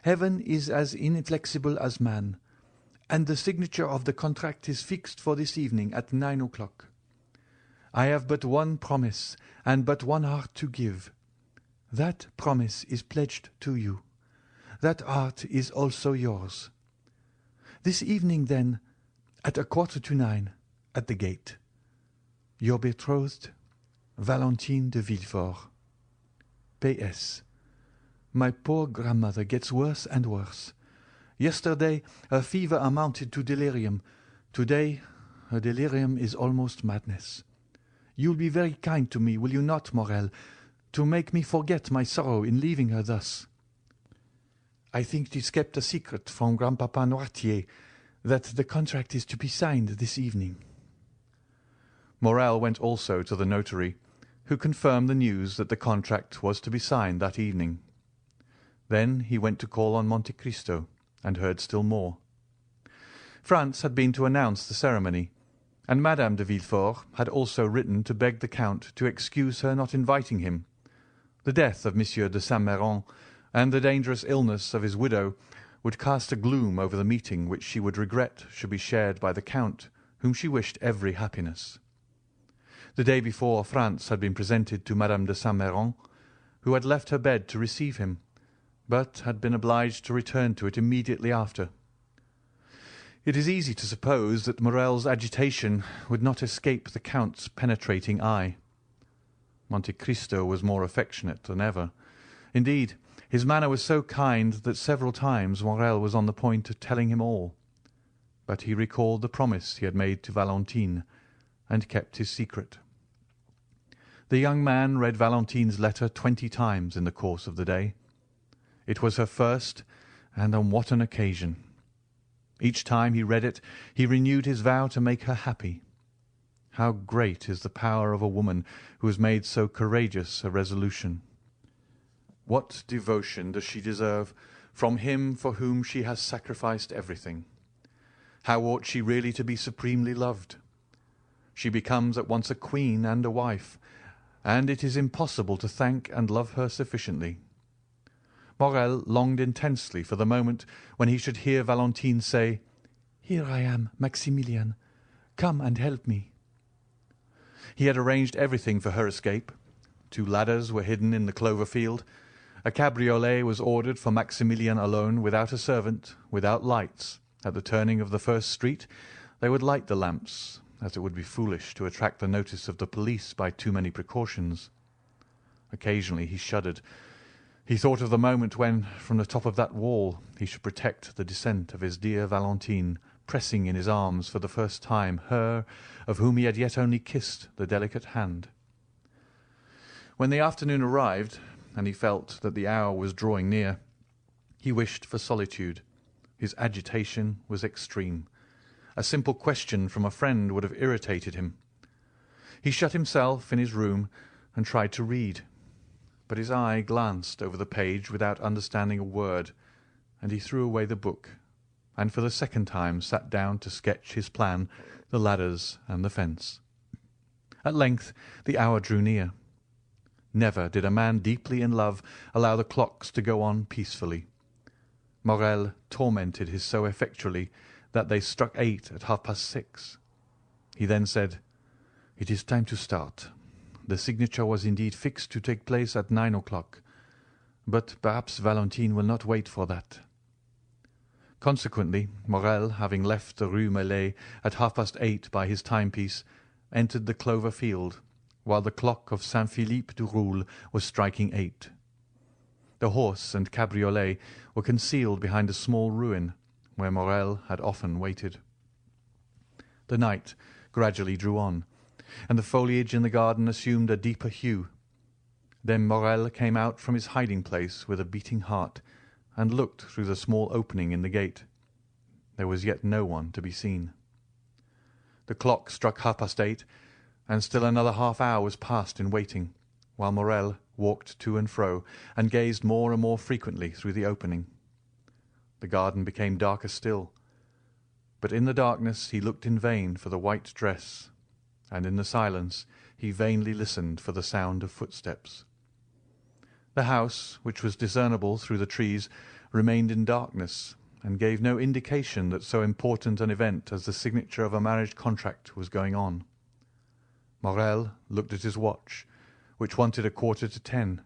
Heaven is as inflexible as man, and the signature of the contract is fixed for this evening at 9 o'clock. I have but one promise and but one heart to give. That promise is pledged to you. That heart is also yours. This evening, then, at 9:15, at the gate. Your betrothed, Valentine de Villefort. P.S. My poor grandmother gets worse and worse. Yesterday her fever amounted to delirium. Today her delirium is almost madness. You'll be very kind to me, will you not, Morel, to make me forget my sorrow in leaving her thus? I think 'tis kept a secret from Grandpapa Noirtier that the contract is to be signed this evening. Morel went also to the notary, who confirmed the news that the contract was to be signed that evening. Then he went to call on Monte Cristo, and heard still more. Franz had been to announce the ceremony, and Madame de Villefort had also written to beg the Count to excuse her not inviting him. The death of Monsieur de Saint-Méran and the dangerous illness of his widow would cast a gloom over the meeting which she would regret should be shared by the Count, whom she wished every happiness. The day before, Franz had been presented to Madame de Saint-Méran, who had left her bed to receive him, but had been obliged to return to it immediately after. It is easy to suppose that Morel's agitation would not escape the Count's penetrating eye. Monte Cristo was more affectionate than ever. Indeed, his manner was so kind that several times Morel was on the point of telling him all. But he recalled the promise he had made to Valentine, and kept his secret. The young man read Valentine's letter 20 times in the course of the day. It was her first, and on what an occasion! Each time he read it, he renewed his vow to make her happy. How great is the power of a woman who has made so courageous a resolution! What devotion does she deserve from him for whom she has sacrificed everything? How ought she really to be supremely loved? She becomes at once a queen and a wife, and it is impossible to thank and love her sufficiently. Morel longed intensely for the moment when he should hear Valentine say, "Here I am, Maximilian. Come and help me." He had arranged everything for her escape. 2 ladders were hidden in the clover field. A cabriolet was ordered for Maximilian alone, without a servant, without lights. At the turning of the first street they would light the lamps, as it would be foolish to attract the notice of the police by too many precautions. Occasionally he shuddered. He thought of the moment when, from the top of that wall, he should protect the descent of his dear Valentine, pressing in his arms for the first time her of whom he had yet only kissed the delicate hand. When the afternoon arrived, and he felt that the hour was drawing near, he wished for solitude. His agitation was extreme. A simple question from a friend would have irritated him. He shut himself in his room and tried to read, but his eye glanced over the page without understanding a word, and he threw away the book, and for the second time sat down to sketch his plan, the ladders and the fence. At length the hour drew near. Never did a man deeply in love allow the clocks to go on peacefully. Morel tormented his so effectually that they struck 8 at 6:30. He then said, "It is time to start. The signature was indeed fixed to take place at 9 o'clock, but perhaps Valentine will not wait for that." Consequently, Morel, having left the Rue Meslay at 8:30 by his timepiece, entered the clover field, while the clock of Saint-Philippe du Roule was striking 8. The horse and cabriolet were concealed behind a small ruin, where Morel had often waited. The night gradually drew on, and the foliage in the garden assumed a deeper hue. Then Morel came out from his hiding-place with a beating heart, and looked through the small opening in the gate. There was yet no one to be seen. The clock struck 8:30, and still another half-hour was passed in waiting, while Morel walked to and fro, and gazed more and more frequently through the opening. The garden became darker still, but in the darkness he looked in vain for the white dress, and in the silence he vainly listened for the sound of footsteps. The house, which was discernible through the trees, remained in darkness, and gave no indication that so important an event as the signature of a marriage contract was going on. Morel looked at his watch, which wanted 9:15.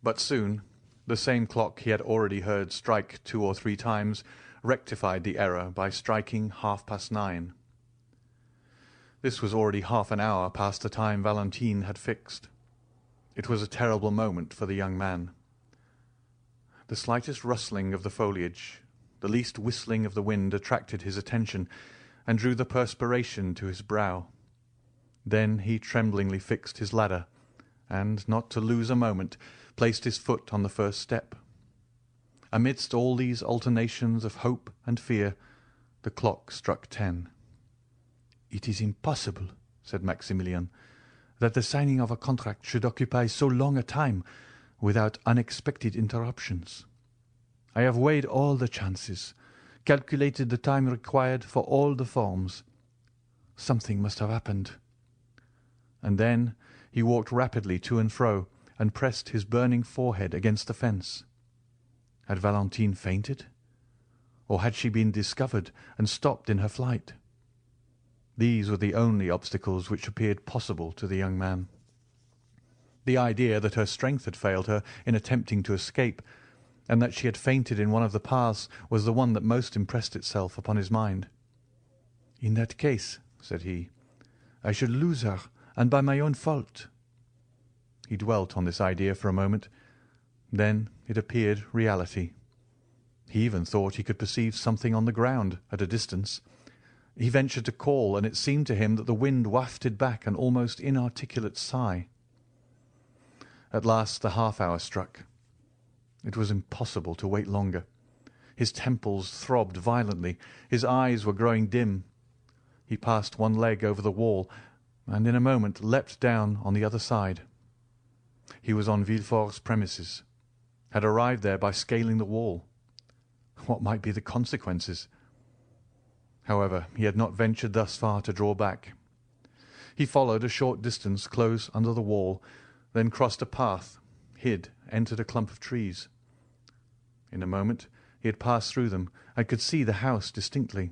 But soon the same clock he had already heard strike 2 or 3 times rectified the error by striking 9:30. This was already half an hour past the time Valentine had fixed. It was a terrible moment for the young man. The slightest rustling of the foliage, the least whistling of the wind attracted his attention and drew the perspiration to his brow. Then he tremblingly fixed his ladder, and, not to lose a moment, placed his foot on the first step. Amidst all these alternations of hope and fear, the clock struck 10. "It is impossible," said Maximilian, "that the signing of a contract should occupy so long a time without unexpected interruptions. I have weighed all the chances, calculated the time required for all the forms. Something must have happened." And then he walked rapidly to and fro and pressed his burning forehead against the fence. Had Valentine fainted? Or had she been discovered and stopped in her flight? These were the only obstacles which appeared possible to the young man. The idea that her strength had failed her in attempting to escape, and that she had fainted in one of the paths, was the one that most impressed itself upon his mind. "In that case," said he, "I should lose her, and by my own fault." He dwelt on this idea for a moment. Then it appeared reality. He even thought he could perceive something on the ground at a distance. He ventured to call, and it seemed to him that the wind wafted back an almost inarticulate sigh. At last the half-hour struck. It was impossible to wait longer. His temples throbbed violently. His eyes were growing dim. He passed one leg over the wall, and in a moment leapt down on the other side. He was on Villefort's premises, had arrived there by scaling the wall. What might be the consequences? However, he had not ventured thus far to draw back. He followed a short distance close under the wall, then crossed a path, hid, entered a clump of trees. In a moment he had passed through them and could see the house distinctly.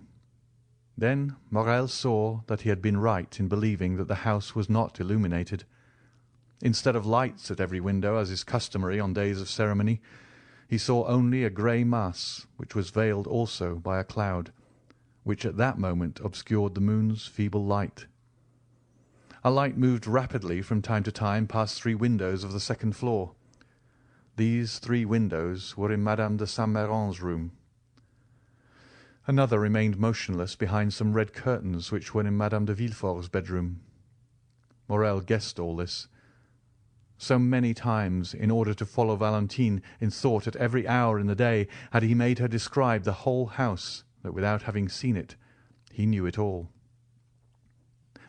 Then Morel saw that he had been right in believing that the house was not illuminated. Instead of lights at every window, as is customary on days of ceremony, he saw only a grey mass, which was veiled also by a cloud, which at that moment obscured the moon's feeble light. A light moved rapidly from time to time past 3 windows of the second floor. These 3 windows were in Madame de Saint-Méran's room. Another remained motionless behind some red curtains which were in Madame de Villefort's bedroom. Morel guessed all this. So many times, in order to follow Valentine in thought at every hour in the day, had he made her describe the whole house, that without having seen it, he knew it all.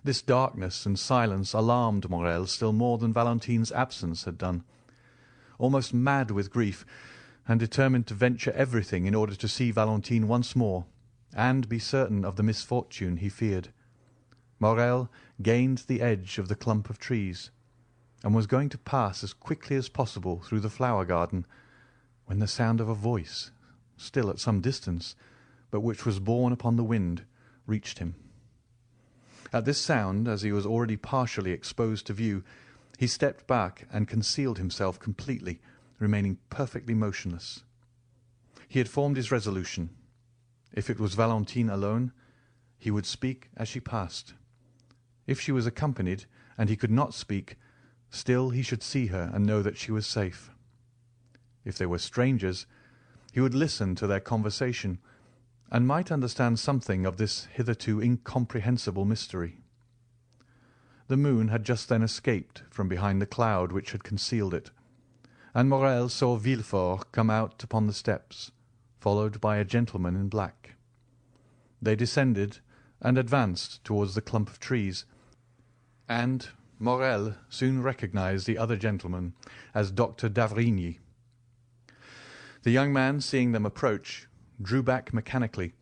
This darkness and silence alarmed Morel still more than Valentine's absence had done. Almost mad with grief, and determined to venture everything in order to see Valentine once more, and be certain of the misfortune he feared, Morel gained the edge of the clump of trees, and was going to pass as quickly as possible through the flower garden, when the sound of a voice, still at some distance, but which was borne upon the wind, reached him. At this sound, as he was already partially exposed to view, he stepped back and concealed himself completely, remaining perfectly motionless. He had formed his resolution. If it was Valentine alone, he would speak as she passed. If she was accompanied, and he could not speak, still he should see her and know that she was safe. If they were strangers, he would listen to their conversation, and might understand something of this hitherto incomprehensible mystery. The moon had just then escaped from behind the cloud which had concealed it, and Morel saw Villefort come out upon the steps, followed by a gentleman in black. They descended and advanced towards the clump of trees, and Morel soon recognized the other gentleman as Dr. d'Avrigny. The young man, seeing them approach, drew back mechanically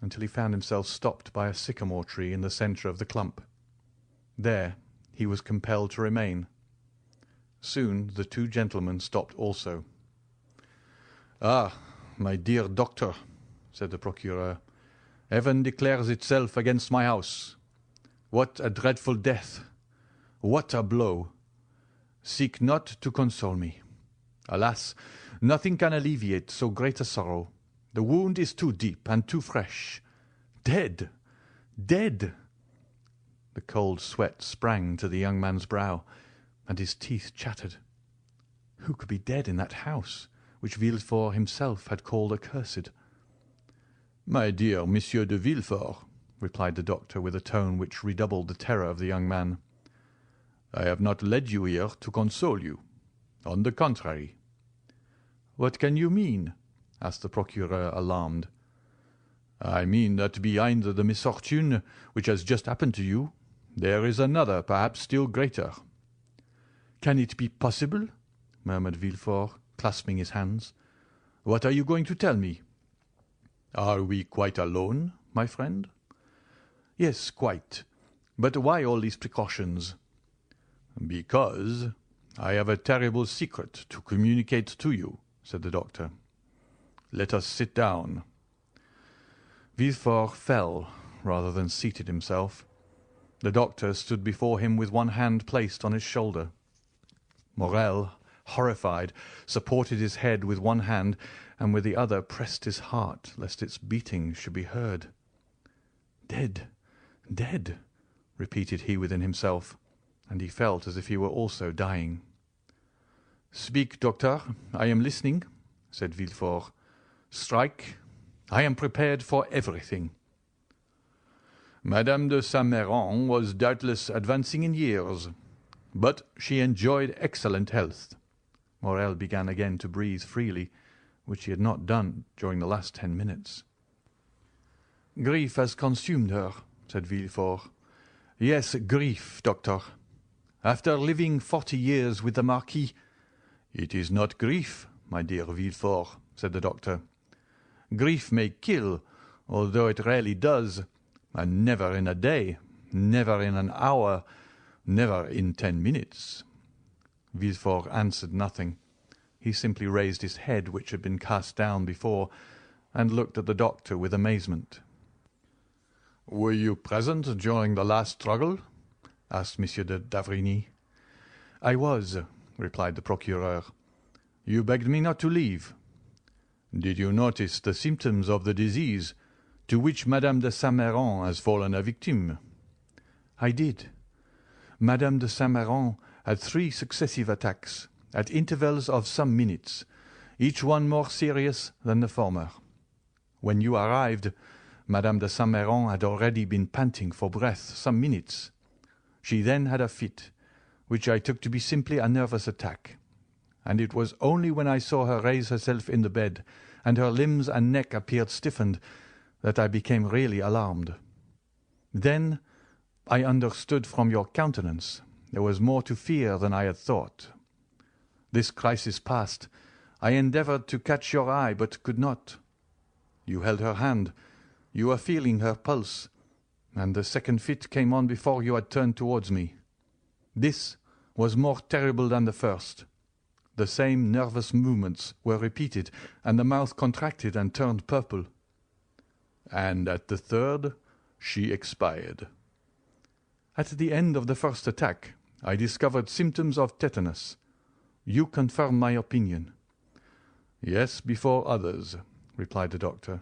until he found himself stopped by a sycamore tree in the centre of the clump. There he was compelled to remain. Soon the 2 gentlemen stopped also. "Ah, my dear doctor," said the procureur, "heaven declares itself against my house. What a dreadful death! What a blow! Seek not to console me. Alas, nothing can alleviate so great a sorrow. The wound is too deep and too fresh. Dead! Dead! The cold sweat sprang to the young man's brow, and his teeth chattered. Who could be dead in that house, which Villefort himself had called accursed? "My dear Monsieur de Villefort," replied the doctor with a tone which redoubled the terror of the young man, "I have not led you here to console you. On the contrary." "What can you mean?" asked the procureur, alarmed. "I mean that behind the misfortune which has just happened to you, there is another, perhaps still greater." "Can it be possible?" murmured Villefort, clasping his hands. "What are you going to tell me?" "Are we quite alone, my friend?" "Yes, quite. But why all these precautions?" "Because I have a terrible secret to communicate to you," said the doctor. "Let us sit down." Villefort fell rather than seated himself. The doctor stood before him with one hand placed on his shoulder. Morel, horrified, supported his head with one hand, and with the other pressed his heart, lest its beating should be heard. "Dead, dead," repeated he within himself, and he felt as if he were also dying. "Speak, doctor, I am listening," said Villefort. "Strike. I am prepared for everything." "Madame de Saint-Méran was doubtless advancing in years, but she enjoyed excellent health." Morel began again to breathe freely, which he had not done during the last 10 minutes. "Grief has consumed her," said Villefort. "Yes, grief, doctor. After living 40 years with the Marquis—" "It is not grief, my dear Villefort," said the doctor. "Grief may kill, although it rarely does, and never in a day, never in an hour, never in 10 minutes." Villefort answered nothing. He simply raised his head, which had been cast down before, and looked at the doctor with amazement. "Were you present during the last struggle?" asked Monsieur de D'avrigny. "I was," replied the procureur. "You begged me not to leave. Did you notice the symptoms of the disease to which Madame de Saint-Méran has fallen a victim?" "I did. Madame de Saint-Méran had 3 successive attacks, at intervals of some minutes, each one more serious than the former. When you arrived, Madame de Saint-Méran had already been panting for breath some minutes. She then had a fit, which I took to be simply a nervous attack, and it was only when I saw her raise herself in the bed, and her limbs and neck appeared stiffened, that I became really alarmed. Then I understood from your countenance there was more to fear than I had thought. This crisis past, I endeavoured to catch your eye, but could not. You held her hand, you were feeling her pulse, and the second fit came on before you had turned towards me. This was more terrible than the first. The same nervous movements were repeated, and the mouth contracted and turned purple. And at the third, she expired. At the end of the first attack, I discovered symptoms of tetanus. You confirm my opinion." "Yes, before others," replied the doctor.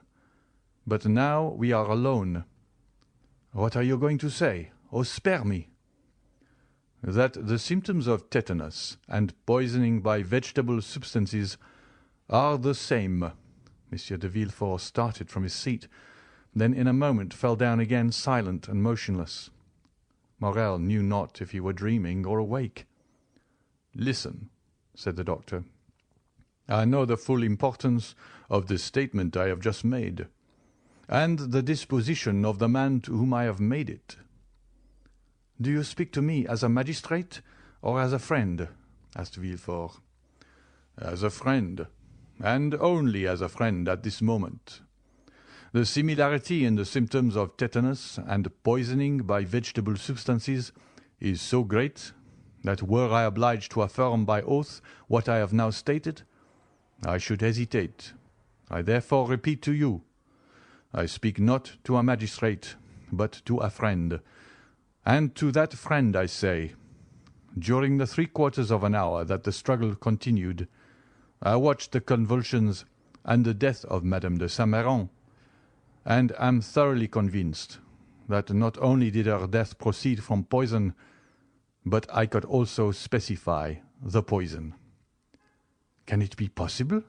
"But now we are alone." "What are you going to say? Oh, spare me!" "That the symptoms of tetanus and poisoning by vegetable substances are the same." Monsieur de Villefort started from his seat, then in a moment fell down again silent and motionless. Morel knew not if he were dreaming or awake. "Listen," said the doctor. "I know the full importance of the statement I have just made, and the disposition of the man to whom I have made it." "Do you speak to me as a magistrate or as a friend?" asked Villefort. "As a friend, and only as a friend at this moment. The similarity in the symptoms of tetanus and poisoning by vegetable substances is so great that were I obliged to affirm by oath what I have now stated, I should hesitate. I therefore repeat to you, I speak not to a magistrate, but to a friend, and to that friend I say, during the 3/4 of an hour that the struggle continued, I watched the convulsions and the death of Madame de Saint-Méran, and am thoroughly convinced that not only did her death proceed from poison, but I could also specify the poison. Can it be possible?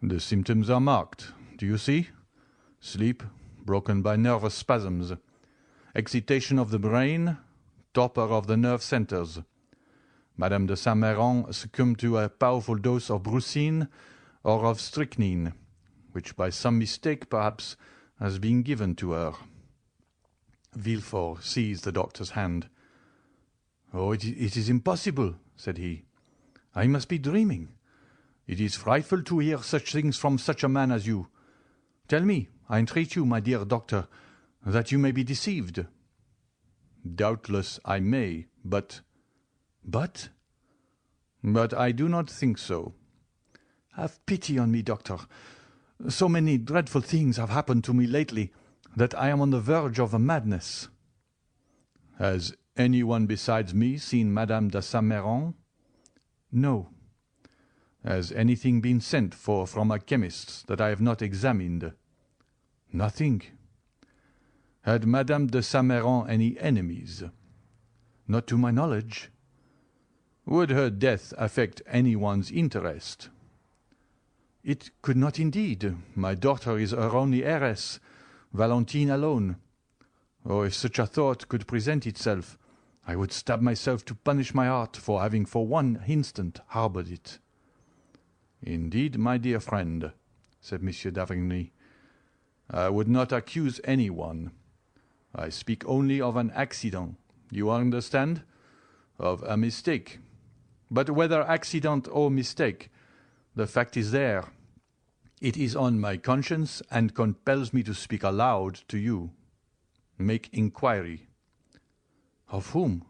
The symptoms are marked. Do you see? Sleep, broken by nervous spasms. Excitation of the brain, torpor of the nerve centers. Madame de Saint-Méran succumbed to a powerful dose of brucine or of strychnine, which by some mistake, perhaps, has been given to her. Villefort seized the doctor's hand. "Oh, it is impossible," said he. "I must be dreaming. It is frightful to hear such things from such a man as you. Tell me, I entreat you, my dear doctor, that you may be deceived." "Doubtless I may, but—" "But?" "But I do not think so." "Have pity on me, doctor. So many dreadful things have happened to me lately that I am on the verge of a madness." "Has anyone besides me seen Madame de Saint-Méran?" "No." "Has anything been sent for from a chemist's that I have not examined?" "Nothing." "Had Madame de Saint-Méran any enemies?" "Not to my knowledge." "Would her death affect anyone's interest?" "It could not indeed. My daughter is her only heiress, Valentine alone. Oh, if such a thought could present itself, I would stab myself to punish my heart for having for one instant harboured it." "Indeed, my dear friend," said M. d'Avrigny, "I would not accuse anyone. I speak only of an accident, you understand? Of a mistake. But whether accident or mistake, the fact is there. It is on my conscience and compels me to speak aloud to you. Make inquiry." "Of whom?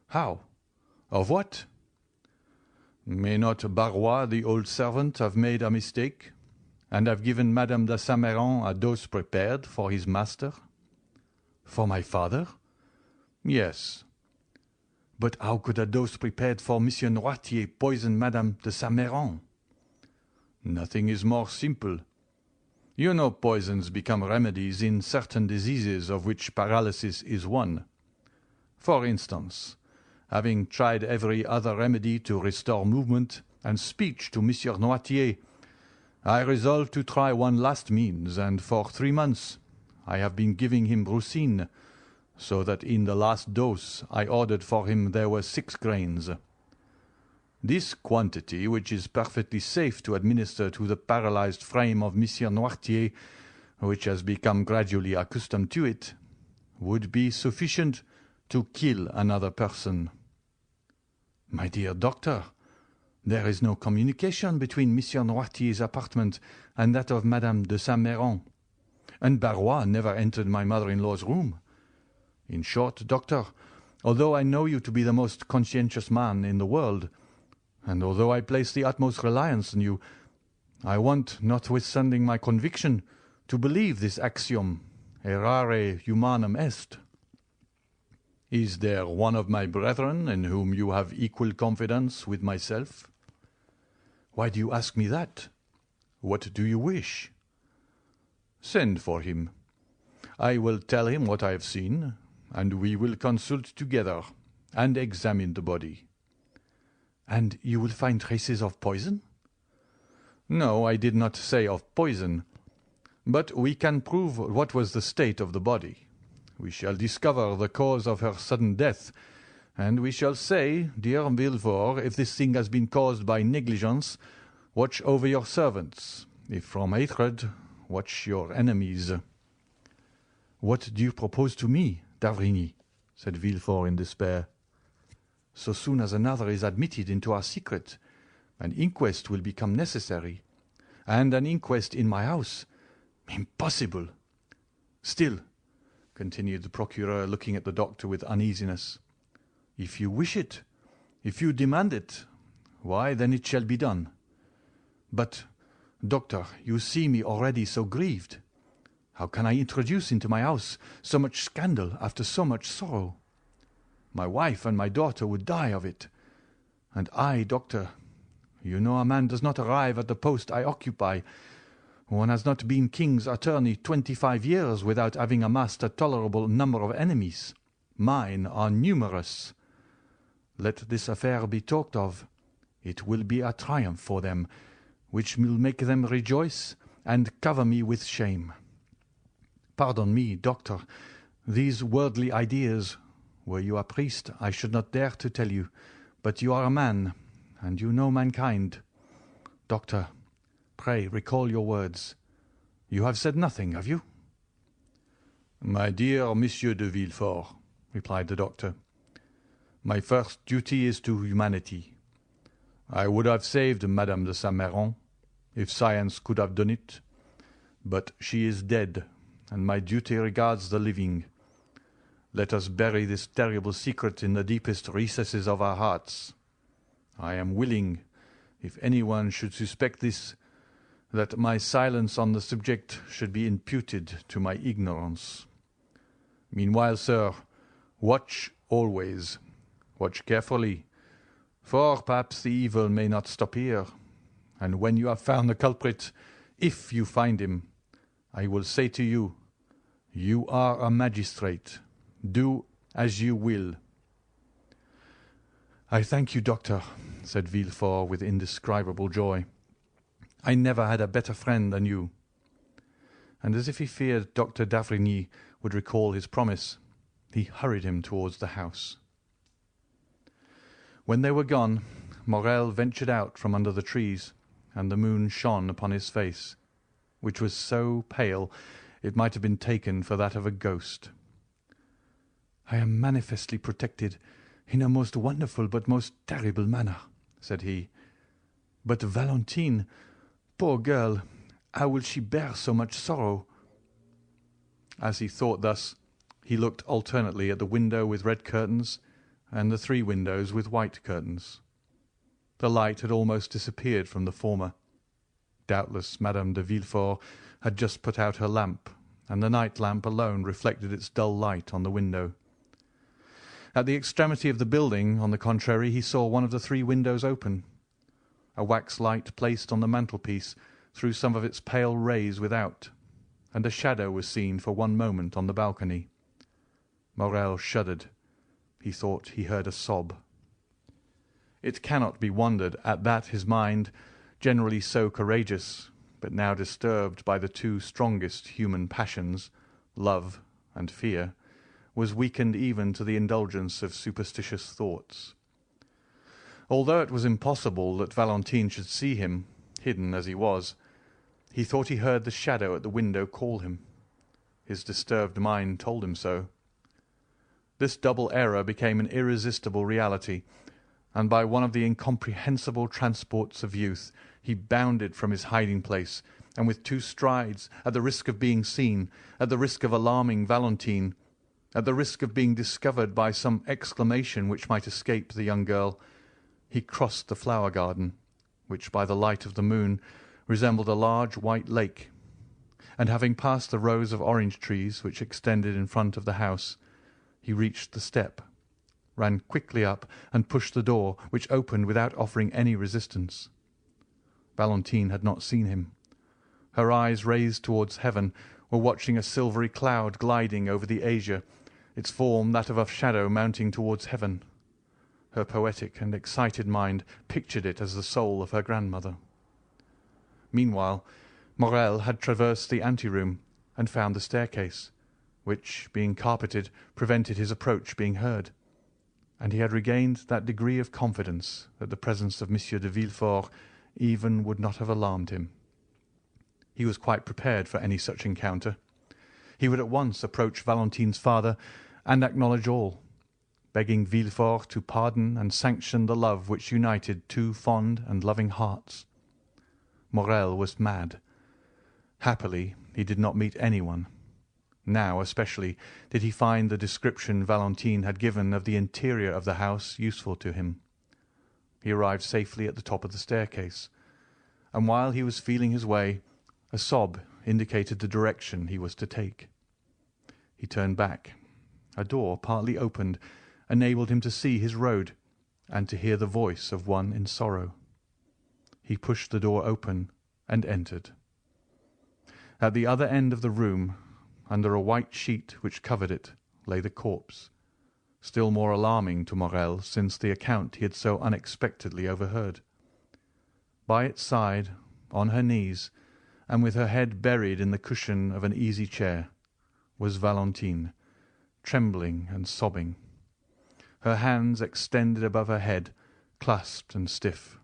How? Of what?" "May not Barrois, the old servant, have made a mistake, and have given Madame de Saint-Méran a dose prepared for his master?" "For my father?" "Yes." "But how could a dose prepared for Monsieur Noirtier poison Madame de Saint-Méran?" "Nothing is more simple. You know poisons become remedies in certain diseases of which paralysis is one. For instance, having tried every other remedy to restore movement and speech to Monsieur Noirtier, I resolved to try one last means, and for 3 months I have been giving him brucine, so that in the last dose I ordered for him there were 6 grains. This quantity, which is perfectly safe to administer to the paralyzed frame of Monsieur Noirtier, which has become gradually accustomed to it, would be sufficient to kill another person." "My dear doctor, there is no communication between Monsieur Noirtier's apartment and that of Madame de Saint-Méran, and Barrois never entered my mother-in-law's room. In short, doctor, although I know you to be the most conscientious man in the world, and although I place the utmost reliance on you, I want, notwithstanding my conviction, to believe this axiom, errare humanum est." "Is there one of my brethren in whom you have equal confidence with myself?" "Why do you ask me that?" "What do you wish?" "Send for him. I will tell him what I have seen, and we will consult together and examine the body." "And you will find traces of poison?" "No, I did not say of poison. But we can prove what was the state of the body. We shall discover the cause of her sudden death, and we shall say, dear Villefort, if this thing has been caused by negligence, watch over your servants. If from hatred, watch your enemies." "What do you propose to me, d'Avrigny?" said Villefort in despair. "So soon as another is admitted into our secret, an inquest will become necessary, and an inquest in my house. Impossible! Still," continued the procureur, looking at the doctor with uneasiness, "if you wish it, if you demand it, why, then it shall be done. But, doctor, you see me already so grieved. How can I introduce into my house so much scandal after so much sorrow? My wife and my daughter would die of it. And I, doctor, you know a man does not arrive at the post I occupy One has not been king's attorney 25 years without having amassed a tolerable number of enemies. Mine are numerous. Let this affair be talked of. It will be a triumph for them, which will make them rejoice and cover me with shame. Pardon me, doctor, these worldly ideas, were you a priest, I should not dare to tell you, but you are a man, and you know mankind. Doctor, pray recall your words. You have said nothing, have you? My dear Monsieur de Villefort, replied the doctor, my first duty is to humanity. I would have saved Madame de Saint-Méran, if science could have done it, but she is dead, and my duty regards the living. Let us bury this terrible secret in the deepest recesses of our hearts. I am willing, if anyone should suspect this, that my silence on the subject should be imputed to my ignorance. Meanwhile, sir, watch always. Watch carefully, for perhaps the evil may not stop here, and when you have found the culprit, if you find him, I will say to you, you are a magistrate. Do as you will. I thank you, doctor, said Villefort with indescribable joy. I never had a better friend than you. And as if he feared Dr. d'Avrigny would recall his promise, he hurried him towards the house. When they were gone, Morel ventured out from under the trees, and the moon shone upon his face, which was so pale it might have been taken for that of a ghost. I am manifestly protected in a most wonderful but most terrible manner, said he. But Valentine, poor girl, how will she bear so much sorrow? As he thought thus, he looked alternately at the window with red curtains and the 3 windows with white curtains. The light had almost disappeared from the former. Doubtless Madame de Villefort had just put out her lamp, and the night lamp alone reflected its dull light on the window. At the extremity of the building, on the contrary, he saw one of the 3 windows open. A wax light placed on the mantelpiece threw some of its pale rays without, and a shadow was seen for one moment on the balcony. Morel shuddered. He thought he heard a sob. It cannot be wondered at that his mind, generally so courageous, but now disturbed by the 2 strongest human passions, love and fear, was weakened even to the indulgence of superstitious thoughts. Although it was impossible that Valentine should see him, hidden as he was, he thought he heard the shadow at the window call him. His disturbed mind told him so. This double error became an irresistible reality, and by one of the incomprehensible transports of youth he bounded from his hiding-place, and with 2 strides, at the risk of being seen, at the risk of alarming Valentine, at the risk of being discovered by some exclamation which might escape the young girl, he crossed the flower garden, which by the light of the moon resembled a large white lake, and having passed the rows of orange trees which extended in front of the house, he reached the step, ran quickly up, and pushed the door, which opened without offering any resistance. Valentine had not seen him. Her eyes, raised towards heaven, were watching a silvery cloud gliding over the azure, its form that of a shadow mounting towards heaven. Her poetic and excited mind pictured it as the soul of her grandmother. Meanwhile, Morel had traversed the anteroom and found the staircase, which, being carpeted, prevented his approach being heard, and he had regained that degree of confidence that the presence of Monsieur de Villefort even would not have alarmed him. He was quite prepared for any such encounter. He would at once approach Valentine's father and acknowledge all, begging Villefort to pardon and sanction the love which united 2 fond and loving hearts. Morel was mad. Happily, he did not meet anyone. Now, especially, did he find the description Valentine had given of the interior of the house useful to him. He arrived safely at the top of the staircase, and while he was feeling his way, a sob indicated the direction he was to take. He turned back. A door, partly opened, enabled him to see his road and to hear the voice of one in sorrow. He pushed the door open and entered. At the other end of the room, under a white sheet which covered it, lay the corpse, still more alarming to Morel since the account he had so unexpectedly overheard. By its side, on her knees, and with her head buried in the cushion of an easy-chair, was Valentine, trembling and sobbing, her hands extended above her head, clasped and stiff.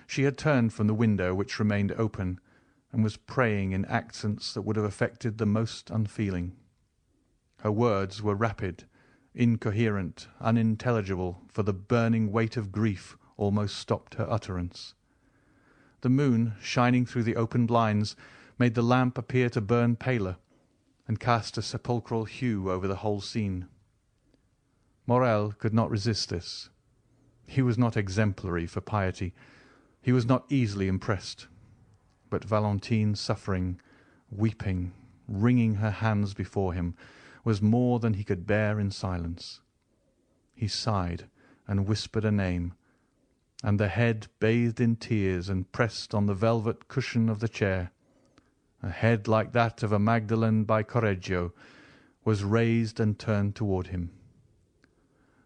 She had turned from the window, which remained open, and was praying in accents that would have affected the most unfeeling. Her words were rapid, incoherent, unintelligible, for the burning weight of grief almost stopped her utterance. The moon, shining through the open blinds, made the lamp appear to burn paler, and cast a sepulchral hue over the whole scene. Morel could not resist this. He was not exemplary for piety. He was not easily impressed. But Valentine suffering, weeping, wringing her hands before him, was more than he could bear in silence. He sighed and whispered a name, and the head bathed in tears and pressed on the velvet cushion of the chair, a head like that of a Magdalene by Correggio, was raised and turned toward him.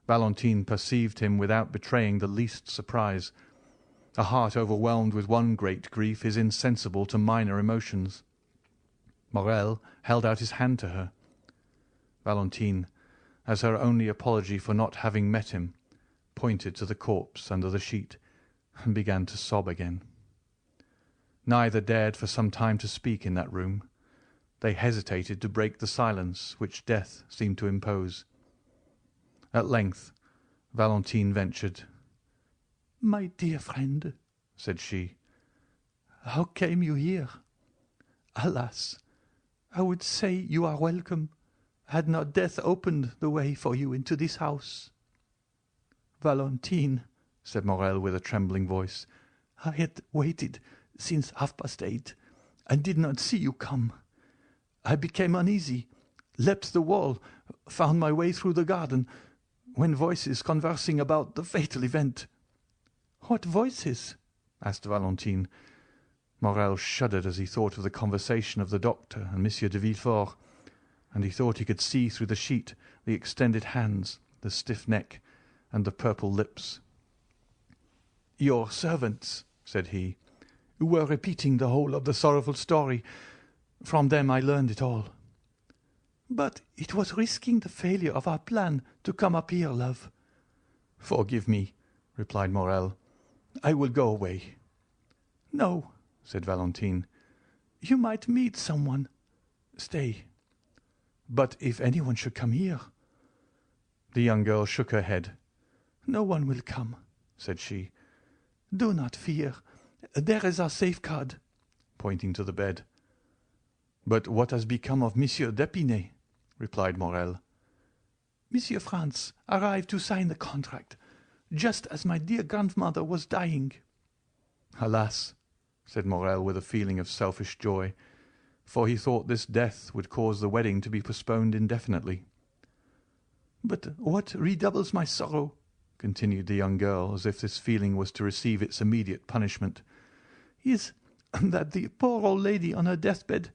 Valentine perceived him without betraying the least surprise. A heart overwhelmed with one great grief is insensible to minor emotions. Morel held out his hand to her. Valentine, as her only apology for not having met him, pointed to the corpse under the sheet, and began to sob again. Neither dared for some time to speak in that room. They hesitated to break the silence which death seemed to impose. At length Valentine ventured. "My dear friend," said she, "how came you here? Alas, I would say you are welcome, had not death opened the way for you into this house." "Valentine," said Morel with a trembling voice, "I had waited since 8:30, and did not see you come. I became uneasy, leapt the wall, found my way through the garden, when voices conversing about the fatal event." "What voices?" asked Valentine. Morel shuddered as he thought of the conversation of the doctor and Monsieur de Villefort, and he thought he could see through the sheet the extended hands, the stiff neck, and the purple lips. "Your servants," said he, "who were repeating the whole of the sorrowful story. From them I learned it all." "But it was risking the failure of our plan to come up here, love." "Forgive me," replied Morel. "I will go away." "No," said Valentine. "You might meet someone. Stay." "But if anyone should come here?" The young girl shook her head. "No one will come," said she. "Do not fear. There is our safeguard," pointing to the bed. "But what has become of Monsieur d'Épinay?" replied Morel. "Monsieur Franz arrived to sign the contract, just as my dear grandmother was dying." "Alas," said Morel with a feeling of selfish joy, for he thought this death would cause the wedding to be postponed indefinitely. "But what redoubles my sorrow," continued the young girl, as if this feeling was to receive its immediate punishment, "is that the poor old lady on her deathbed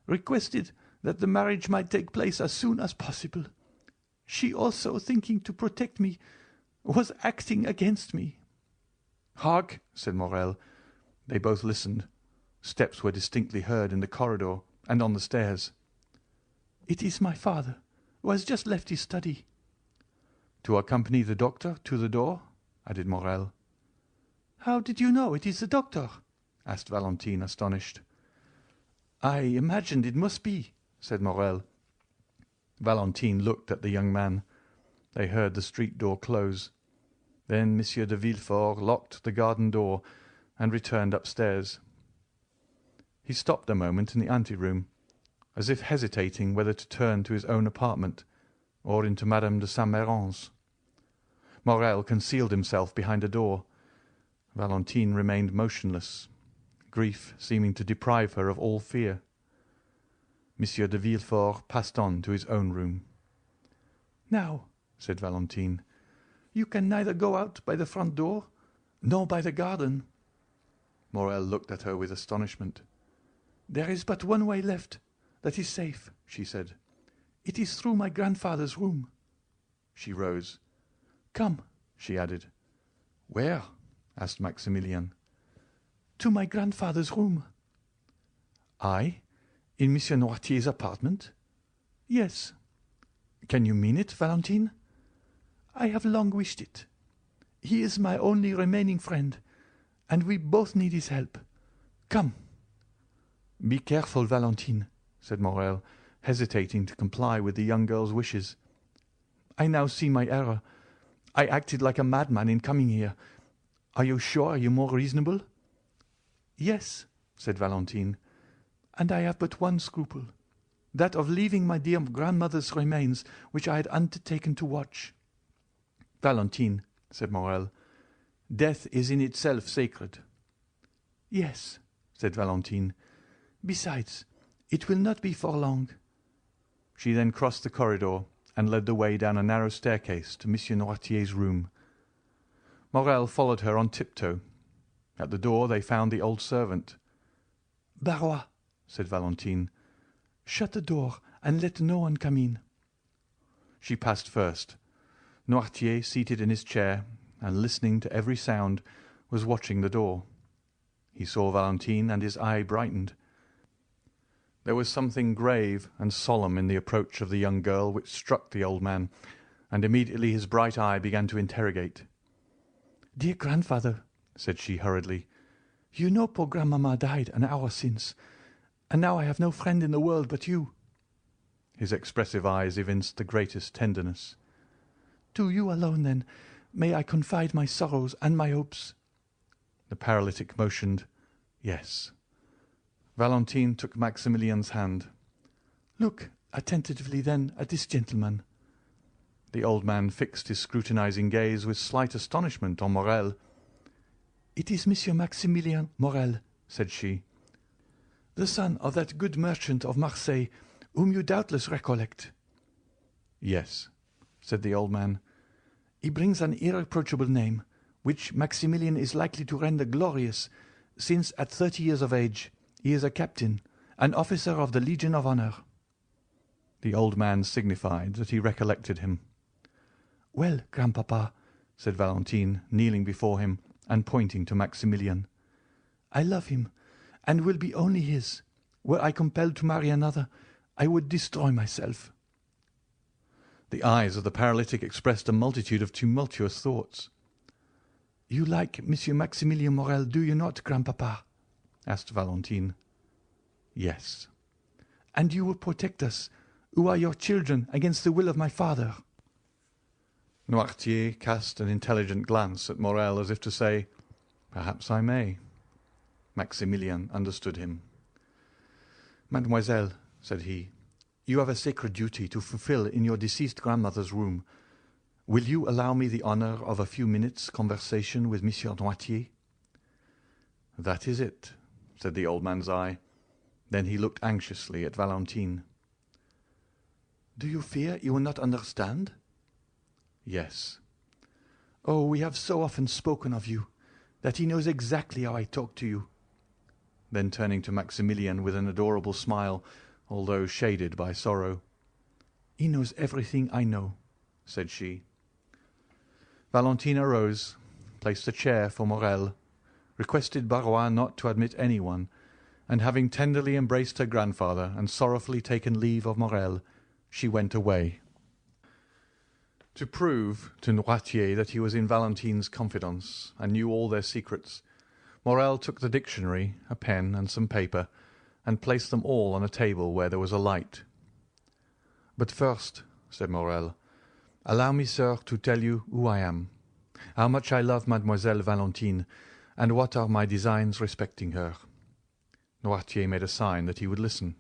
requested that the marriage might take place as soon as possible. She also, thinking to protect me, was acting against me." "Hark!" said Morel. They both listened. Steps were distinctly heard in the corridor and on the stairs. "It is my father, who has just left his study." "To accompany the doctor to the door?" added Morel. "How did you know it is the doctor?" asked Valentine, astonished. "I imagined it must be," said Morel. Valentine looked at the young man. They heard the street door close. Then Monsieur de Villefort locked the garden door and returned upstairs. He stopped a moment in the anteroom, as if hesitating whether to turn to his own apartment or into Madame de Saint-Méran's. Morel concealed himself behind a door. Valentine remained motionless, grief seeming to deprive her of all fear. Monsieur de Villefort passed on to his own room. "Now," said Valentine, "you can neither go out by the front door nor by the garden." Morel looked at her with astonishment. "There is but one way left that is safe," she said. "It is through my grandfather's room." She rose. "Come," she added. "Where?" asked Maximilian. "To my grandfather's room." "I? In Monsieur Noirtier's apartment?" "Yes." "Can you mean it, Valentine?" "I have long wished it. He is my only remaining friend, and we both need his help. Come." "Be careful, Valentine," said Morel, hesitating to comply with the young girl's wishes. "I now see my error. I acted like a madman in coming here. Are you sure you are more reasonable?" "Yes," said Valentine, "and I have but one scruple, that of leaving my dear grandmother's remains, which I had undertaken to watch." "Valentine," said Morel, "death is in itself sacred." "Yes," said Valentine. "Besides, it will not be for long." She then crossed the corridor and led the way down a narrow staircase to Monsieur Noirtier's room. Morel followed her on tiptoe. At the door they found the old servant. "Barrois," said Valentine, "shut the door and let no one come in." She passed first. Noirtier, seated in his chair and listening to every sound, was watching the door. He saw Valentine, and his eye brightened. There was something grave and solemn in the approach of the young girl which struck the old man, and immediately his bright eye began to interrogate. "Dear grandfather," said she hurriedly, "you know poor grandmamma died an hour since, and now I have no friend in the world but you." His expressive eyes evinced the greatest tenderness. "To you alone, then, may I confide my sorrows and my hopes?" The paralytic motioned, "Yes." Valentine took Maximilian's hand. "Look attentively, then, at this gentleman." The old man fixed his scrutinizing gaze with slight astonishment on Morel. "It is Monsieur Maximilien Morel," said she, "the son of that good merchant of Marseille, whom you doubtless recollect." "Yes," said the old man. "He brings an irreproachable name, which Maximilian is likely to render glorious, since at 30 years of age he is a captain, an officer of the Legion of Honor." The old man signified that he recollected him. "Well, grandpapa," said Valentine, kneeling before him and pointing to Maximilian, "I love him, and will be only his. Were I compelled to marry another, I would destroy myself." The eyes of the paralytic expressed a multitude of tumultuous thoughts. "You like Monsieur Maximilien Morel, do you not, grandpapa?" asked Valentine. "Yes." "And you will protect us, who are your children, against the will of my father?" Noirtier cast an intelligent glance at Morel as if to say, "Perhaps I may." Maximilian understood him. "Mademoiselle," said he, "you have a sacred duty to fulfill in your deceased grandmother's room. Will you allow me the honor of a few minutes' conversation with Monsieur Noirtier?" "That is it," said the old man's eye. Then he looked anxiously at Valentine. "Do you fear he will not understand?" "Yes." "Oh, we have so often spoken of you, that he knows exactly how I talk to you." Then turning to Maximilian with an adorable smile, although shaded by sorrow, "He knows everything I know," said she. Valentine arose, placed a chair for Morel, requested Barrois not to admit anyone, and having tenderly embraced her grandfather and sorrowfully taken leave of Morel, she went away. To prove to Noirtier that he was in Valentine's confidence and knew all their secrets, Morel took the dictionary, a pen, and some paper, and placed them all on a table where there was a light. "But first," said Morel, "allow me, sir, to tell you who I am, how much I love Mademoiselle Valentine, and what are my designs respecting her." Noirtier made a sign that he would listen.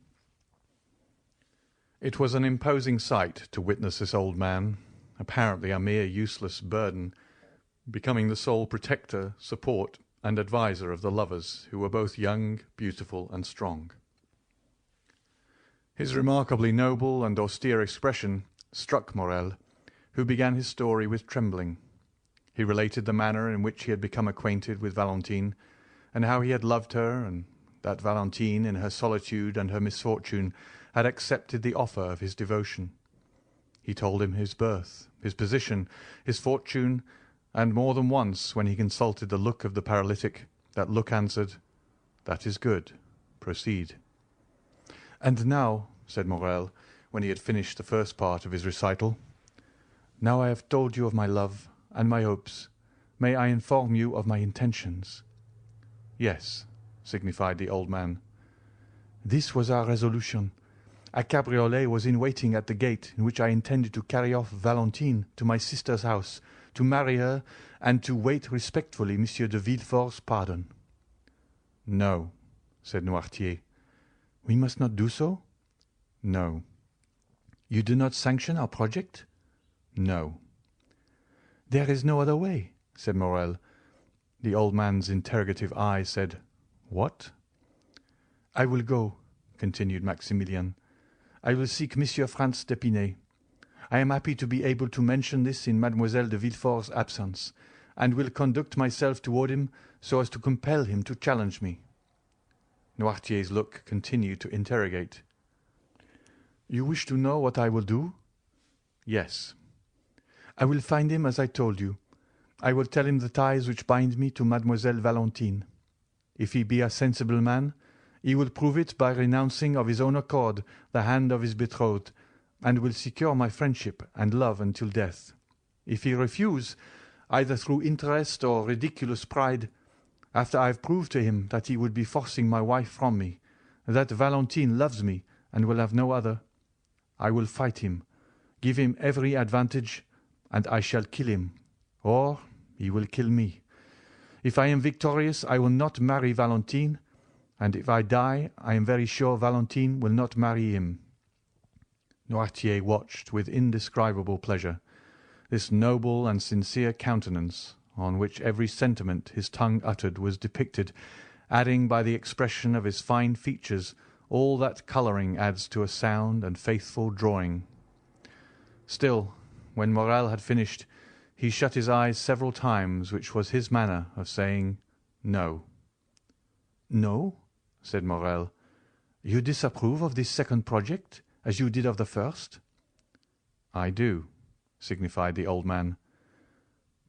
It was an imposing sight to witness this old man, apparently a mere useless burden, becoming the sole protector, support, and adviser of the lovers who were both young, beautiful, and strong. His remarkably noble and austere expression struck Morel, who began his story with trembling. He related the manner in which he had become acquainted with Valentine, and how he had loved her, and that Valentine, in her solitude and her misfortune, had accepted the offer of his devotion. He told him his birth, his position, his fortune, and more than once, when he consulted the look of the paralytic, that look answered, "That is good. Proceed." "And now," said Morel, when he had finished the first part of his recital, "now I have told you of my love and my hopes, may I inform you of my intentions?" "Yes," signified the old man. "This was our resolution. A cabriolet was in waiting at the gate, in which I intended to carry off Valentine to my sister's house, to marry her, and to wait respectfully Monsieur de Villefort's pardon." "No," said Noirtier. "We must not do so?" "No." "You do not sanction our project?" "No." "There is no other way," said Morel. The old man's interrogative eye said, "What?" "I will go," continued Maximilian. "I will seek Monsieur Franz d'Épinay. I am happy to be able to mention this in Mademoiselle de Villefort's absence, and will conduct myself toward him so as to compel him to challenge me." Noirtier's look continued to interrogate. "You wish to know what I will do?" "Yes." "I will find him as I told you. I will tell him the ties which bind me to Mademoiselle Valentine. If he be a sensible man, he will prove it by renouncing of his own accord the hand of his betrothed, and will secure my friendship and love until death. If he refuse, either through interest or ridiculous pride, after I have proved to him that he would be forcing my wife from me, that Valentine loves me and will have no other, I will fight him, give him every advantage, and I shall kill him, or he will kill me. If I am victorious, I will not marry Valentine, and if I die, I am very sure Valentine will not marry him." Noirtier watched with indescribable pleasure this noble and sincere countenance, on which every sentiment his tongue uttered was depicted, adding by the expression of his fine features all that colouring adds to a sound and faithful drawing. Still, when Morel had finished, he shut his eyes several times, which was his manner of saying no. "No?" said Morel. "You disapprove of this second project, as you did of the first?" "I do," signified the old man.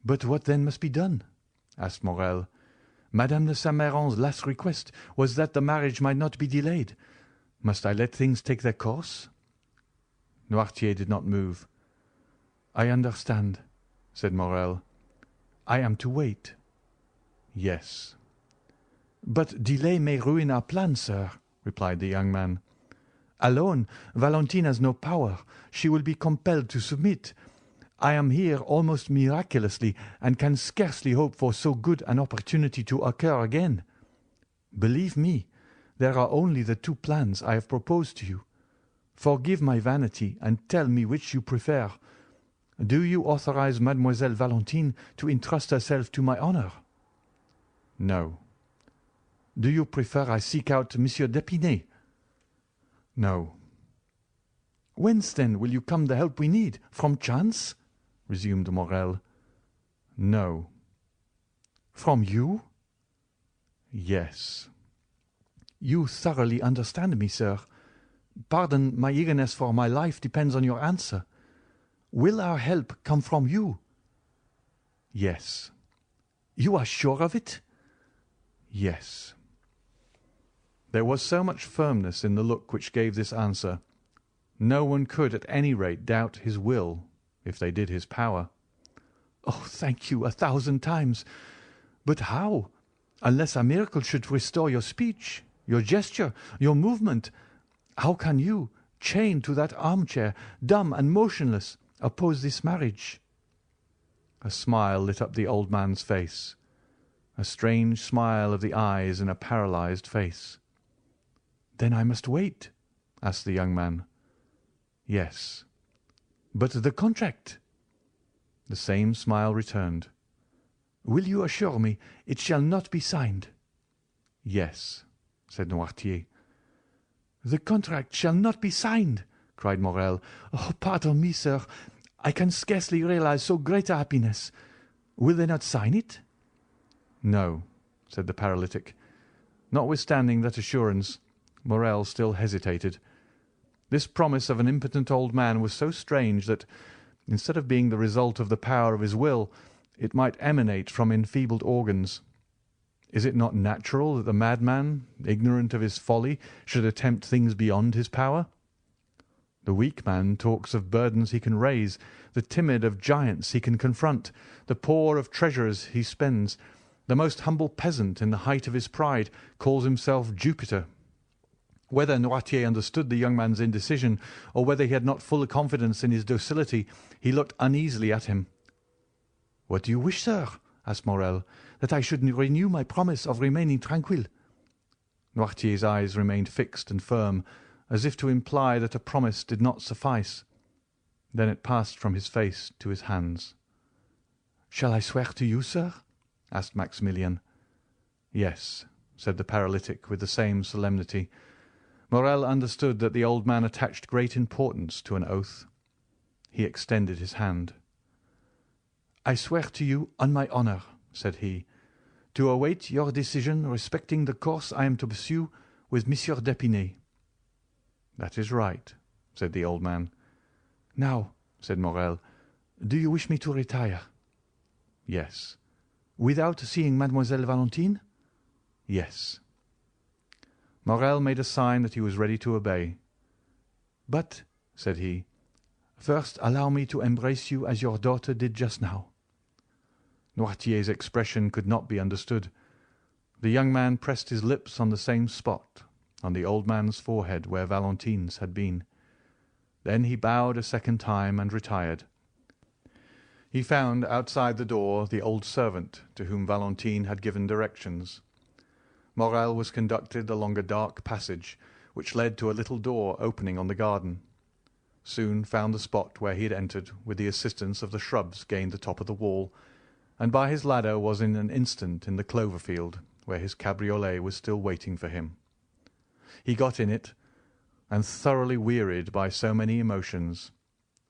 "But what then must be done?" asked Morel. "Madame de Saint-Méran's last request was that the marriage might not be delayed. Must I let things take their course?" Noirtier did not move. "I understand," said Morel. "I am to wait." "Yes." "But delay may ruin our plans, sir," replied the young man. "Alone, Valentine has no power. She will be compelled to submit. I am here almost miraculously, and can scarcely hope for so good an opportunity to occur again. Believe me, there are only the two plans I have proposed to you. Forgive my vanity, and tell me which you prefer. Do you authorize Mademoiselle Valentine to entrust herself to my honor?" "No." "Do you prefer I seek out Monsieur d'Épinay?" "No." "Whence, then, will you come the help we need? From chance?" resumed Morel. "No." "From you?" "Yes." "You thoroughly understand me, sir. Pardon my eagerness, for my life depends on your answer. Will our help come from you?" "Yes." "You are sure of it?" "Yes." There was so much firmness in the look which gave this answer, no one could at any rate doubt his will, if they did his power. "Oh, thank you 1,000 times! But how? Unless a miracle should restore your speech, your gesture, your movement, how can you, chained to that armchair, dumb and motionless, oppose this marriage?" A smile lit up the old man's face, a strange smile of the eyes in a paralyzed face. "Then I must wait?" asked the young man. "Yes." "But the contract?" The same smile returned. "Will you assure me it shall not be signed?" "Yes," said Noirtier. "The contract shall not be signed!" cried Morel. "Oh, pardon me, sir. I can scarcely realize so great a happiness. Will they not sign it?" "No," said the paralytic. Notwithstanding that assurance, Morel still hesitated. This promise of an impotent old man was so strange that, instead of being the result of the power of his will, it might emanate from enfeebled organs. Is it not natural that the madman, ignorant of his folly, should attempt things beyond his power? The weak man talks of burdens he can raise, the timid of giants he can confront, the poor of treasures he spends. The most humble peasant, in the height of his pride, calls himself Jupiter. Whether Noirtier understood the young man's indecision, or whether he had not full confidence in his docility, he looked uneasily at him. "What do you wish, sir?" asked Morel. "That I should renew my promise of remaining tranquil?" Noirtier's eyes remained fixed and firm, as if to imply that a promise did not suffice. Then it passed from his face to his hands. "Shall I swear to you, sir?" asked Maximilian. "Yes," said the paralytic with the same solemnity. Morel understood that the old man attached great importance to an oath. He extended his hand. "I swear to you on my honour," said he, "to await your decision respecting the course I am to pursue with Monsieur d'Épinay." "That is right," said the old man. "Now," said Morel, "do you wish me to retire?" "Yes." "Without seeing Mademoiselle Valentine?" "Yes." Morel made a sign that he was ready to obey. "But," said he, "first allow me to embrace you as your daughter did just now." Noirtier's expression could not be understood. The young man pressed his lips on the same spot, on the old man's forehead where Valentine's had been. Then he bowed a second time and retired. He found outside the door the old servant to whom Valentine had given directions. Morel was conducted along a dark passage, which led to a little door opening on the garden. Soon found the spot where he had entered, with the assistance of the shrubs gained the top of the wall, and by his ladder was in an instant in the clover field, where his cabriolet was still waiting for him. He got in it, and thoroughly wearied by so many emotions,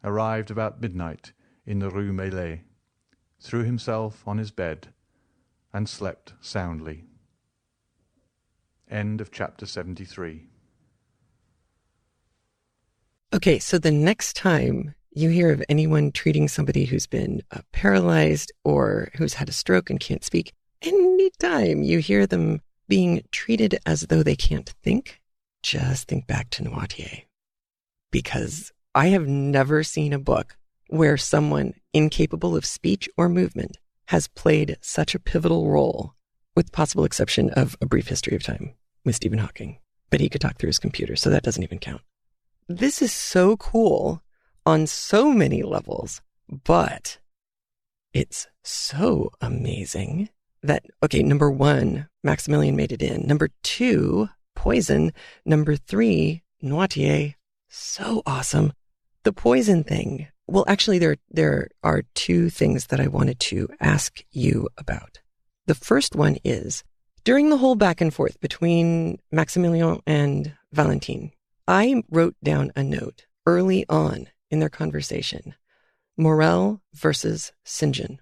arrived about midnight in the Rue Meslay, threw himself on his bed, and slept soundly. End of chapter 73. Okay, so the next time you hear of anyone treating somebody who's been paralyzed or who's had a stroke and can't speak, anytime you hear them being treated as though they can't think, just think back to Noirtier. Because I have never seen a book where someone incapable of speech or movement has played such a pivotal role, with possible exception of A Brief History of Time with Stephen Hawking. But he could talk through his computer, so that doesn't even count. This is so cool on so many levels, but it's so amazing that, okay, number one, Maximilian made it in. Number two, poison. Number three, Noirtier. So awesome. The poison thing. Well, actually, there are two things that I wanted to ask you about. The first one is, during the whole back and forth between Maximilian and Valentine, I wrote down a note early on in their conversation, Morel versus St. John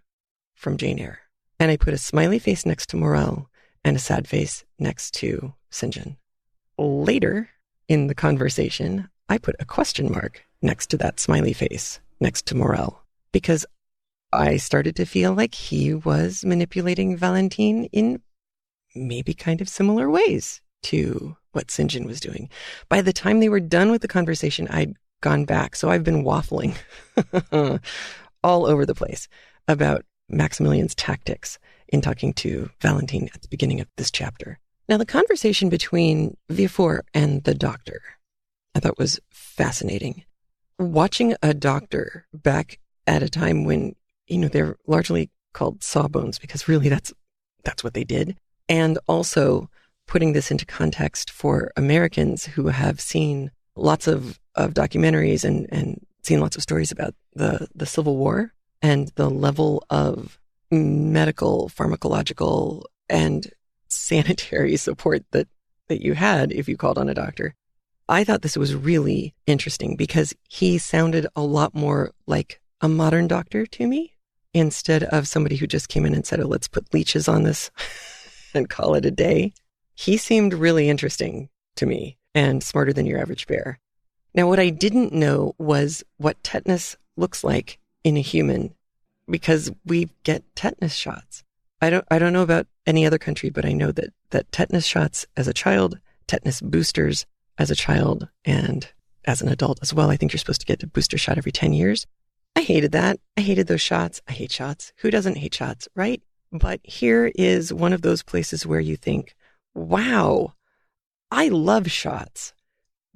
from Jane Eyre. And I put a smiley face next to Morel and a sad face next to St. John. Later in the conversation, I put a question mark next to that smiley face next to Morel, because I started to feel like he was manipulating Valentine in maybe kind of similar ways to what St. John was doing. By the time they were done with the conversation, I'd gone back. So I've been waffling all over the place about Maximilian's tactics in talking to Valentine at the beginning of this chapter. Now, the conversation between Villefort and the doctor, I thought was fascinating. Watching a doctor back at a time when, they're largely called sawbones, because really that's what they did. And also putting this into context for Americans who have seen lots of documentaries and seen lots of stories about the Civil War and the level of medical, pharmacological, and sanitary support that you had if you called on a doctor. I thought this was really interesting because he sounded a lot more like a modern doctor to me, instead of somebody who just came in and said, oh, let's put leeches on this and call it a day. He seemed really interesting to me and smarter than your average bear. Now, what I didn't know was what tetanus looks like in a human, because we get tetanus shots. I don't know about any other country, but I know that tetanus shots as a child, tetanus boosters as a child, and as an adult as well. I think you're supposed to get a booster shot every 10 years. I hated that. I hated those shots. I hate shots. Who doesn't hate shots, right? But here is one of those places where you think, wow, I love shots,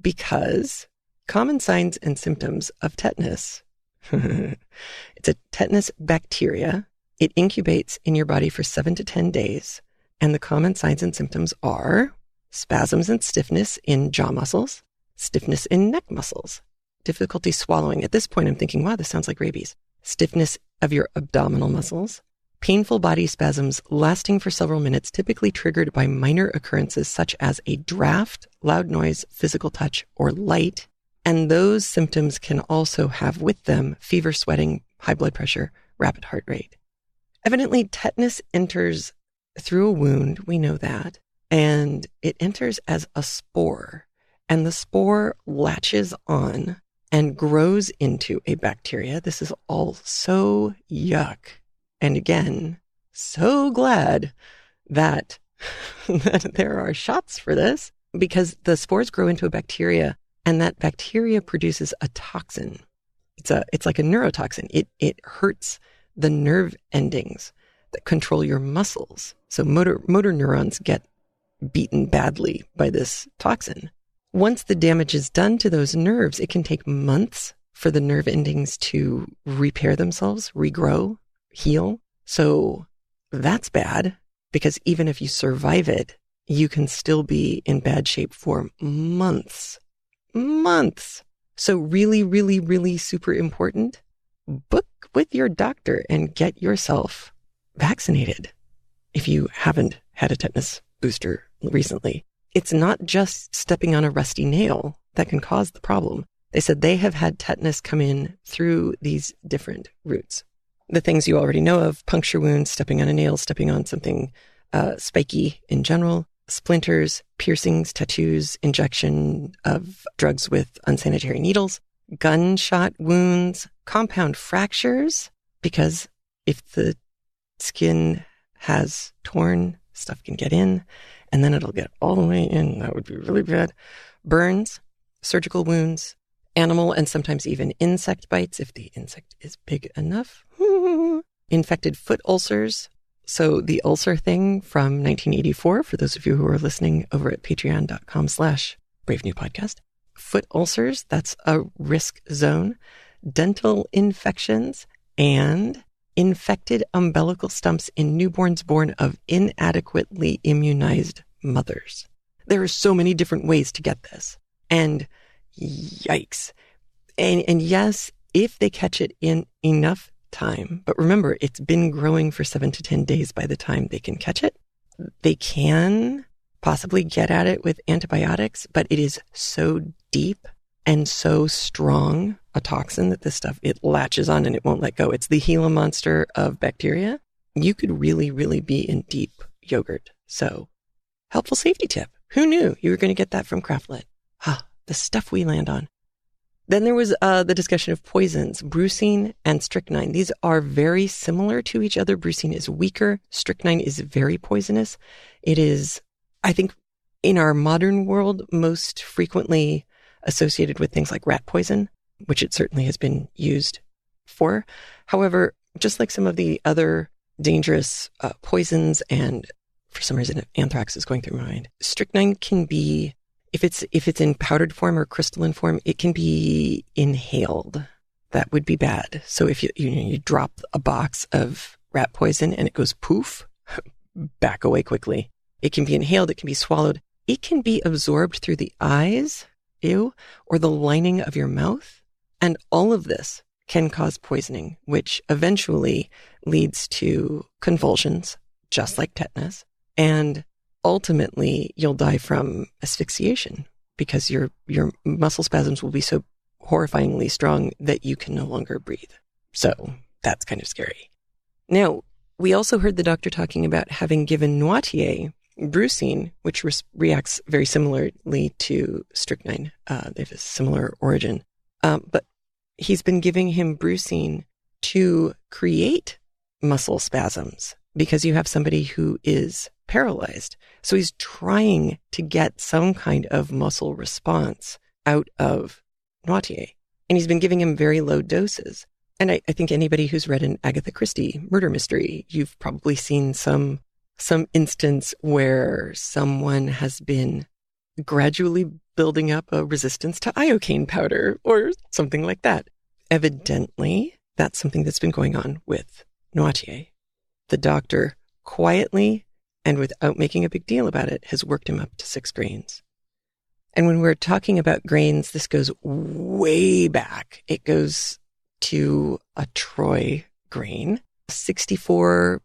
because common signs and symptoms of tetanus. It's a tetanus bacteria. It incubates in your body for 7 to 10 days. And the common signs and symptoms are spasms and stiffness in jaw muscles, stiffness in neck muscles, difficulty swallowing. At this point, I'm thinking, wow, this sounds like rabies. Stiffness of your abdominal muscles, painful body spasms lasting for several minutes, typically triggered by minor occurrences such as a draft, loud noise, physical touch, or light. And those symptoms can also have with them fever, sweating, high blood pressure, rapid heart rate. Evidently, tetanus enters through a wound. We know that. And it enters as a spore. And the spore latches on and grows into a bacteria. This is all so yuck. And again, so glad that, that there are shots for this, because the spores grow into a bacteria, and that bacteria produces a toxin. It's like a neurotoxin. It hurts the nerve endings that control your muscles. So motor neurons get beaten badly by this toxin. Once the damage is done to those nerves, it can take months for the nerve endings to repair themselves, regrow, heal. So that's bad, because even if you survive it, you can still be in bad shape for months. So really, really, really super important. Book with your doctor and get yourself vaccinated if you haven't had a tetanus booster recently. It's not just stepping on a rusty nail that can cause the problem. They said they have had tetanus come in through these different routes. The things you already know of: puncture wounds, stepping on a nail, stepping on something spiky in general, splinters, piercings, tattoos, injection of drugs with unsanitary needles, gunshot wounds, compound fractures, because if the skin has torn, stuff can get in, and then it'll get all the way in. That would be really bad. Burns, surgical wounds, animal and sometimes even insect bites, if the insect is big enough. Infected foot ulcers. So the ulcer thing from 1984, for those of you who are listening over at patreon.com/Brave New Podcast. Foot ulcers, that's a risk zone. Dental infections and infected umbilical stumps in newborns born of inadequately immunized mothers. There are so many different ways to get this. And yikes. And yes, if they catch it in enough time, but remember, it's been growing for 7 to 10 days by the time they can catch it. They can possibly get at it with antibiotics, but it is so deep and so strong a toxin that this stuff, it latches on and it won't let go. It's the Gila monster of bacteria. You could really, really be in deep yogurt. So, helpful safety tip. Who knew you were going to get that from CraftLit? The stuff we land on. Then there was the discussion of poisons, brucine and strychnine. These are very similar to each other. Brucine is weaker. Strychnine is very poisonous. It is, I think, in our modern world, most frequently associated with things like rat poison, which it certainly has been used for. However, just like some of the other dangerous poisons, and for some reason anthrax is going through my mind, strychnine can be, if it's in powdered form or crystalline form, it can be inhaled. That would be bad. So if you drop a box of rat poison and it goes poof, back away quickly. It can be inhaled, it can be swallowed, it can be absorbed through the eyes, or the lining of your mouth. And all of this can cause poisoning, which eventually leads to convulsions, just like tetanus. And ultimately, you'll die from asphyxiation because your muscle spasms will be so horrifyingly strong that you can no longer breathe. So that's kind of scary. Now, we also heard the doctor talking about having given Noirtier Brucine, which reacts very similarly to strychnine. They have a similar origin. But he's been giving him Brucine to create muscle spasms because you have somebody who is paralyzed. So he's trying to get some kind of muscle response out of Noirtier. And he's been giving him very low doses. And I think anybody who's read an Agatha Christie murder mystery, you've probably seen some instance where someone has been gradually building up a resistance to iocane powder or something like that. Evidently, that's something that's been going on with Noirtier. The doctor quietly and without making a big deal about it has worked him up to 6 grains. And when we're talking about grains, this goes way back. It goes to a Troy grain, 64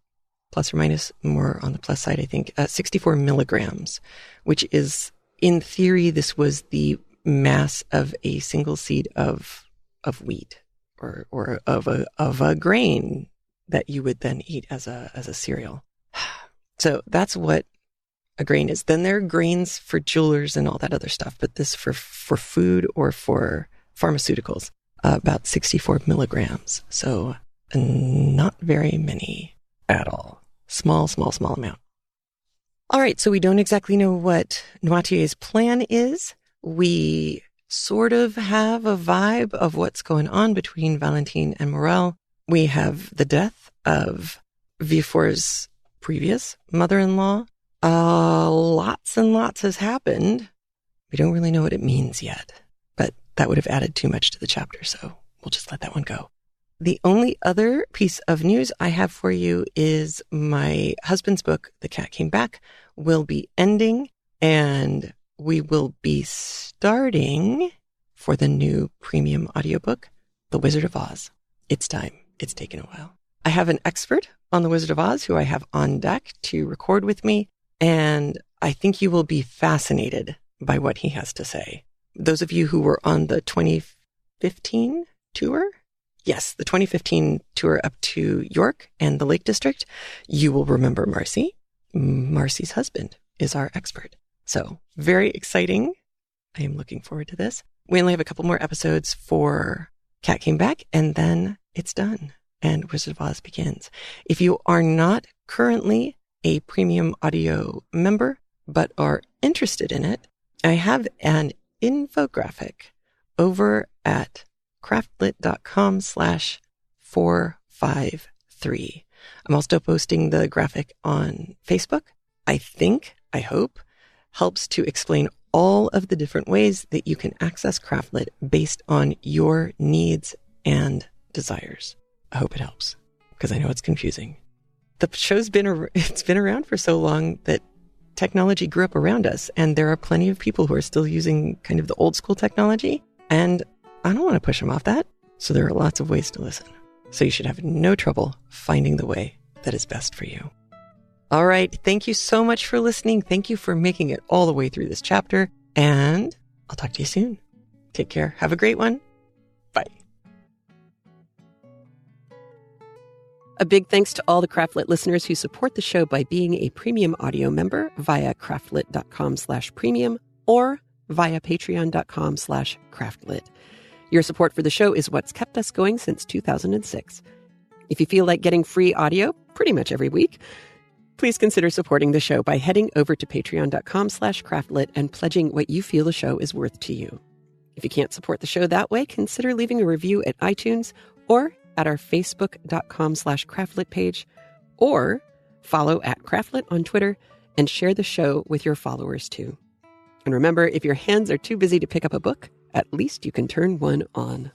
plus or minus, more on the plus side, I think, 64 milligrams, which is, in theory, this was the mass of a single seed of wheat or of a grain that you would then eat as a cereal. So that's what a grain is. Then there are grains for jewelers and all that other stuff, but this for food or for pharmaceuticals, about 64 milligrams. So not very many at all. Small amount. All right, so we don't exactly know what Noirtier's plan is. We sort of have a vibe of what's going on between Valentine and Morel. We have the death of Villefort's previous mother-in-law. Lots and lots has happened. We don't really know what it means yet, but that would have added too much to the chapter, so we'll just let that one go. The only other piece of news I have for you is my husband's book, The Cat Came Back, will be ending, and we will be starting for the new premium audiobook, The Wizard of Oz. It's time. It's taken a while. I have an expert on The Wizard of Oz who I have on deck to record with me, and I think you will be fascinated by what he has to say. Those of you who were on the 2015 tour, yes, the 2015 tour up to York and the Lake District, you will remember Marcy. Marcy's husband is our expert. So very exciting. I am looking forward to this. We only have a couple more episodes for Cat Came Back, and then it's done, and Wizard of Oz begins. If you are not currently a premium audio member, but are interested in it, I have an infographic over at craftlit.com/453. I'm also posting the graphic on Facebook. I hope, helps to explain all of the different ways that you can access CraftLit based on your needs and desires. I hope it helps, because I know it's confusing. The show's been around for so long that technology grew up around us, and there are plenty of people who are still using kind of the old school technology, and I don't want to push them off that. So there are lots of ways to listen. So you should have no trouble finding the way that is best for you. All right. Thank you so much for listening. Thank you for making it all the way through this chapter, and I'll talk to you soon. Take care. Have a great one. Bye. A big thanks to all the CraftLit listeners who support the show by being a premium audio member via craftlit.com/premium or via patreon.com/craftlit. Your support for the show is what's kept us going since 2006. If you feel like getting free audio pretty much every week, please consider supporting the show by heading over to patreon.com/craftlit and pledging what you feel the show is worth to you. If you can't support the show that way, consider leaving a review at iTunes or at our facebook.com/craftlit page, or follow at CraftLit on Twitter and share the show with your followers too. And remember, if your hands are too busy to pick up a book, at least you can turn one on.